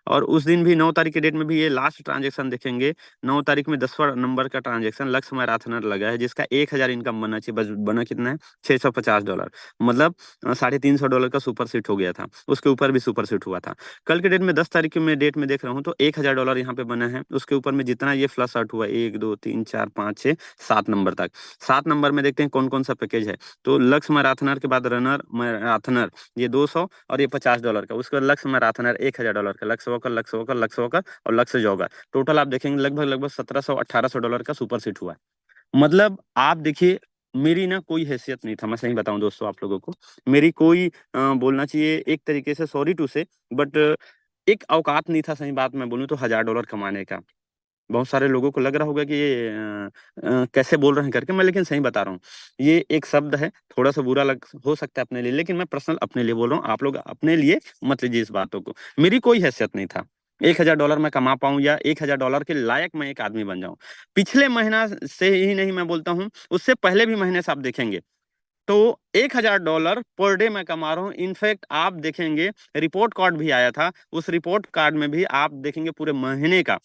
और उस दिन भी 9 तारीख के डेट में भी ये लास्ट ट्रांजेक्शन देखेंगे, 9 तारीख में 10वां नंबर का ट्रांजेक्शन लक्ष्य मैराथनर लगा है, जिसका 1,000 इनकम बनना चाहिए, बस बना कितना है, $650। मतलब $350 का सुपर सीट हो गया था, उसके ऊपर भी सुपर सीट हुआ था। कल के डेट में 10 तारीख में डेट में देख रहा हूँ तो $1,000 यहाँ पे बना है, उसके ऊपर में जितना ये फ्लश आउट हुआ, 1 2 3 4 5 6 7 नंबर तक। 7 नंबर में देखते हैं कौन कौन सा पैकेज है। तो लक्ष्य मैराथनर के बाद रनर मैराथनर, ये 200, और ये $50 का। उसके बाद लक्ष्य मैराथनर $1,000 का, लक्ष्य वॉकर, लक्ष्य वॉकर, लक्ष्य वॉकर और लक्ष्य जॉगर। टोटल आप देखेंगे लगभग लगभग $1,700 का सुपर सीट हुआ है। मतलब आप देखिए, मेरी ना कोई हैसियत नहीं था, मैं सही बताऊं दोस्तों आप लोगों को, मेरी कोई बोलना चाहिए एक तरीके से, सॉरी टू से, बट एक औकात नहीं था, सही बात मैं बोलूं तो, $1,000 कमाने का। बहुत सारे लोगों को लग रहा होगा कि ये कैसे बोल रहे हैं करके, मैं लेकिन सही बता रहा हूँ। ये एक शब्द है, थोड़ा सा बुरा लग हो सकता है अपने लिए, लेकिन मैं पर्सनल अपने लिए बोल रहा हूँ, आप लोग अपने लिए मत लीजिए इस बातों को। मेरी कोई हैसियत नहीं था $1,000 मैं कमा पाऊं, या $1,000 के लायक मैं एक आदमी बन जाऊं। पिछले महीना से ही नहीं मैं बोलता हूँ, उससे पहले भी महीने से आप देखेंगे तो $1,000 पर डे मैं कमा रहा हूँ। इनफैक्ट आप देखेंगे रिपोर्ट कार्ड भी आया था, उस रिपोर्ट कार्ड में भी आप देखेंगे पूरे महीने का,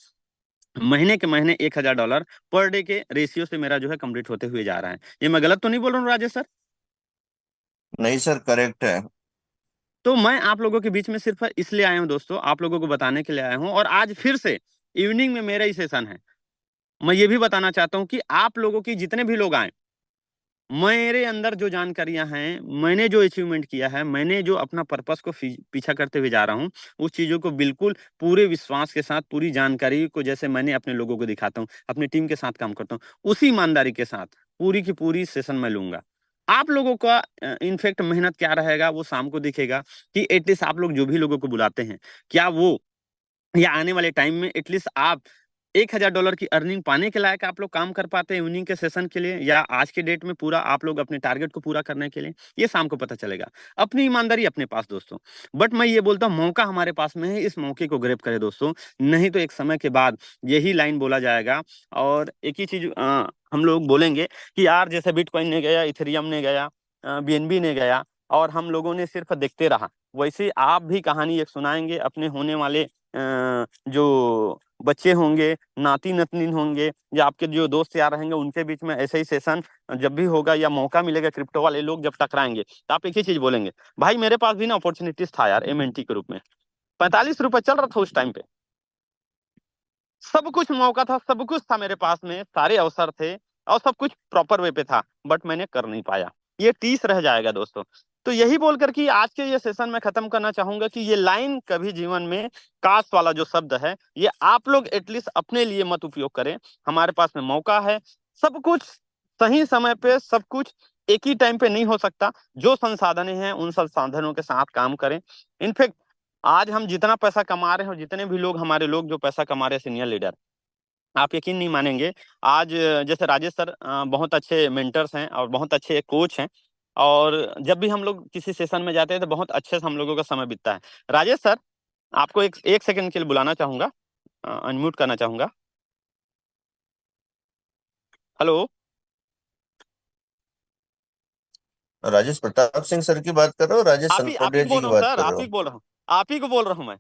महीने के महीने $1,000 पर डे के रेशियो से मेरा जो है कंप्लीट होते हुए जा रहा है। ये मैं गलत तो नहीं बोल रहा हूँ राजेश सर? नहीं सर, करेक्ट है। तो मैं आप लोगों के बीच में सिर्फ इसलिए आया हूँ दोस्तों, आप लोगों को बताने के लिए आया हूँ। और आज फिर से इवनिंग में मेरा ही सेशन है, मैं ये भी बताना चाहता हूँ कि आप लोगों की जितने भी लोग आए, मेरे अंदर जो जानकारियां हैं, मैंने जो अचीवमेंट किया है, मैंने जो अपना पर्पस को पीछा करते हुए जा रहा हूँ, उस चीजों को बिल्कुल पूरे विश्वास के साथ, पूरी जानकारी को जैसे मैंने अपने लोगों को दिखाता हूँ, अपनी टीम के साथ काम करता हूँ, उसी ईमानदारी के साथ पूरी की पूरी सेशन मैं लूंगा। आप लोगों का इनफेक्ट मेहनत क्या रहेगा वो शाम को दिखेगा, कि एटलीस्ट आप लोग जो भी लोगों को बुलाते हैं, क्या वो या आने वाले टाइम में एटलीस्ट आप $1000 की अर्निंग पाने के लायक आप लोग काम कर पाते हैं इवनिंग के सेशन के लिए, या आज के डेट में पूरा आप लोग अपने टारगेट को पूरा करने के लिए, ये शाम को पता चलेगा। अपनी ईमानदारी अपने पास दोस्तों। बट मैं ये बोलता हूँ, मौका हमारे पास में है, इस मौके को ग्रैब करें दोस्तों, नहीं तो एक समय के बाद यही लाइन बोला जाएगा और एक ही चीज हम लोग बोलेंगे कि यार जैसे बिटकॉइन ने गया, इथेरियम ने गया, बीएनबी ने गया और हम लोगों ने सिर्फ देखते रहा, वैसे आप भी कहानी एक सुनाएंगे अपने होने वाले जो बच्चे होंगे, नाती नतनी होंगे, या आपके जो दोस्त यार रहेंगे, उनके बीच में ऐसे ही सेशन जब भी होगा या मौका मिलेगा, क्रिप्टो वाले लोग जब टकराएंगे तो आप एक ही चीज बोलेंगे, भाई मेरे पास भी ना अपॉर्चुनिटीज था यार एमएनटी के रूप में, ₹45 चल रहा था उस टाइम पे, सब कुछ मौका था, सब कुछ था मेरे पास में, सारे अवसर थे और सब कुछ प्रॉपर वे पे था, बट मैंने कर नहीं पाया। ये 30 रह जाएगा दोस्तों। तो यही बोलकर कि आज के ये सेशन में खत्म करना चाहूंगा कि ये लाइन कभी जीवन में, काश वाला जो शब्द है, ये आप लोग एटलीस्ट अपने लिए मत उपयोग करें। हमारे पास में मौका है, सब कुछ सही समय पे, सब कुछ एक ही टाइम पे नहीं हो सकता। जो संसाधन हैं उन संसाधनों के साथ काम करें। इनफेक्ट आज हम जितना पैसा कमा रहे हैं और जितने भी लोग हमारे लोग जो पैसा कमा रहे हैं सीनियर लीडर, आप यकीन नहीं मानेंगे, आज जैसे राजेश सर बहुत अच्छे मेंटर्स हैं और बहुत अच्छे कोच हैं, और जब भी हम लोग किसी सेशन में जाते हैं तो बहुत अच्छे से हम लोगों का समय बीतता है। राजेश सर, आपको एक एक सेकंड के लिए बुलाना चाहूंगा, अनम्यूट करना चाहूंगा। हेलो। राजेश प्रताप सिंह सर की बात कर रहे हो, राजेश आप ही सनोडिया को जी बोल की रहा हूँ बात सर, कर रहे आप ही हो? को बोल रहा हूँ, आप ही को बोल रहा हूँ मैं।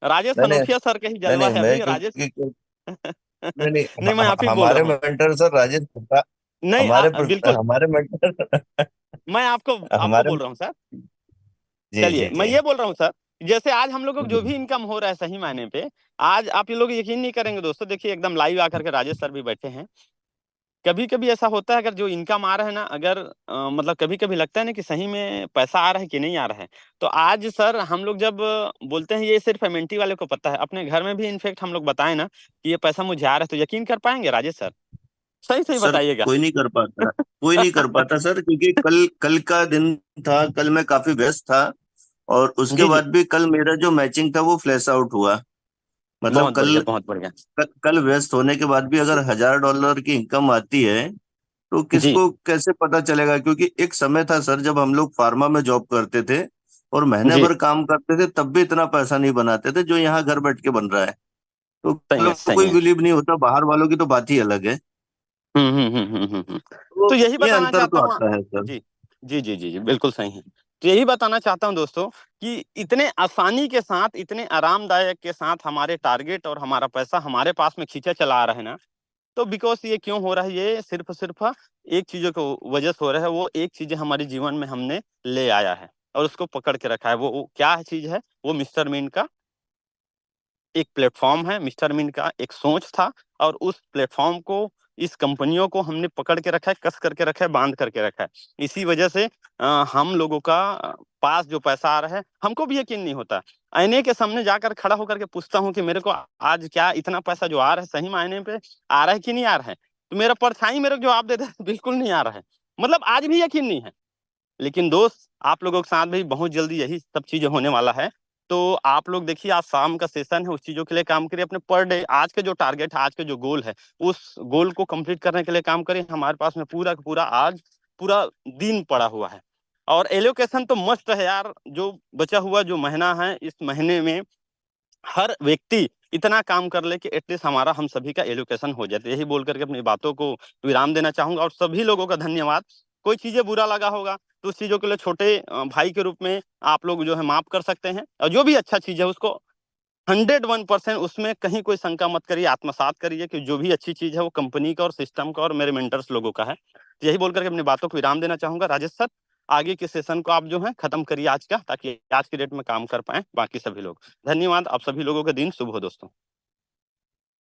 राजेश नहीं नहीं सनोखिया सर का ही नहीं जलवा नहीं, है मैं अभी राजेश। नहीं नहीं, नहीं, मैं आप ही को बोल रहा हमारे हूँ। मेंटर सर राजेश प्रताप, नहीं, बिल्कुल, हमारे मेंटर मैं आपको आपको हमारे, बोल रहा हूँ सर। जी चलिए, जी मैं जी। ये बोल रहा हूँ सर, जैसे आज हम लोगों को जो हम्म, भी इनकम हो रहा है सही मायने पे, आज आप ये लोग यकीन नहीं करेंगे दोस्तों, देखिए एकदम लाइव आकर के राजेश सर भी बैठे हैं। कभी कभी ऐसा होता है, अगर जो इनकम आ रहा है ना, अगर मतलब कभी कभी लगता है ना कि सही में पैसा आ रहा है कि नहीं आ रहा है, तो आज सर हम लोग जब बोलते हैं, ये सिर्फ एमएनटी वाले को पता है, अपने घर में भी इनफेक्ट हम लोग बताएं ना कि ये पैसा मुझे आ रहा है, तो यकीन कर पाएंगे राजेश सर? सही सही सर बताइएगा। कोई नहीं कर पाता, कोई नहीं कर पाता सर, क्योंकि कल कल का दिन था, कल मैं काफी व्यस्त था। और उसके जी जी, बाद भी कल मेरा जो मैचिंग था वो फ्लैश आउट हुआ। मतलब बहुत बढ़िया, कल बहुत बढ़िया। कल व्यस्त होने के बाद भी अगर $1000 की इनकम आती है तो जी किसको कैसे पता चलेगा? क्योंकि एक समय था सर जब हम लोग फार्मा में जॉब करते थे और महीने जी, भर काम करते थे, तब भी इतना पैसा नहीं बनाते थे जो यहाँ घर बैठ के बन रहा है। तो सही है, लोग को सही कोई है। बिलीव नहीं होता, बाहर वालों की तो बात ही अलग है। तो तो यही ये बताना अंतर चाहता तो हूँ। आता है सर। जी जी जी जी जी, बिल्कुल सही है। तो यही बताना चाहता हूँ दोस्तों कि इतने आसानी के साथ, इतने आरामदायक के साथ हमारे टारगेट और हमारा पैसा हमारे पास में खींचा चला आ रहा है ना, तो बिकॉज ये क्यों हो रहा है, ये सिर्फ सिर्फ एक चीजों को वजह से हो रहा है। वो एक चीज हमारे जीवन में हमने ले आया है और उसको पकड़ के रखा है। वो क्या चीज है? वो मिस्टर मीन का एक प्लेटफॉर्म है, मिस्टर मिन का एक सोच था, और उस प्लेटफॉर्म को, इस कंपनियों को हमने पकड़ के रखा है, कस करके रखा है, बांध करके रखा है। इसी वजह से हम लोगों का पास जो पैसा आ रहा है, हमको भी यकीन नहीं होता। आईने के सामने जाकर खड़ा होकर के पूछता हूँ कि मेरे को आज क्या इतना पैसा जो आ रहा है सही मायने पे आ रहा है कि नहीं आ रहा है, तो मेरा परछाई मेरे को जवाब देता है बिल्कुल नहीं आ रहा है। मतलब आज भी यकीन नहीं है। लेकिन दोस्त, आप लोगों के साथ भी बहुत जल्दी यही सब चीजें होने वाला है। तो आप लोग देखिए, आज शाम का सेशन है, उस चीजों के लिए काम करिए। अपने पर डे आज के जो टारगेट है, आज के जो गोल है, उस गोल को कंप्लीट करने के लिए काम करिए। हमारे पास में पूरा का पूरा आज पूरा दिन पड़ा हुआ है, और एलोकेशन तो मस्ट है यार। जो बचा हुआ जो महीना है, इस महीने में हर व्यक्ति इतना काम कर ले कि एटलीस्ट हमारा, हम सभी का एलोकेशन हो जाए। तो यही बोल करके अपनी बातों को विराम देना चाहूंगा, और सभी लोगों का धन्यवाद। कोई चीजें बुरा लगा होगा तो उस चीजों के लिए छोटे भाई के रूप में आप लोग जो है माफ कर सकते हैं, और जो भी अच्छा चीज है उसको 101% उसमें कहीं कोई शंका मत करिए, आत्मसात करिए कि जो भी अच्छी चीज है वो कंपनी का और सिस्टम का और मेरे मेंटर्स लोगों का है। तो यही बोल करके अपनी बातों को विराम देना चाहूंगा। राजेश सर, आगे के सेशन को आप जो है खत्म करिए आज का, ताकि आज की डेट में काम कर पाए बाकी सभी लोग। धन्यवाद, आप सभी लोगों का दिन शुभ हो दोस्तों।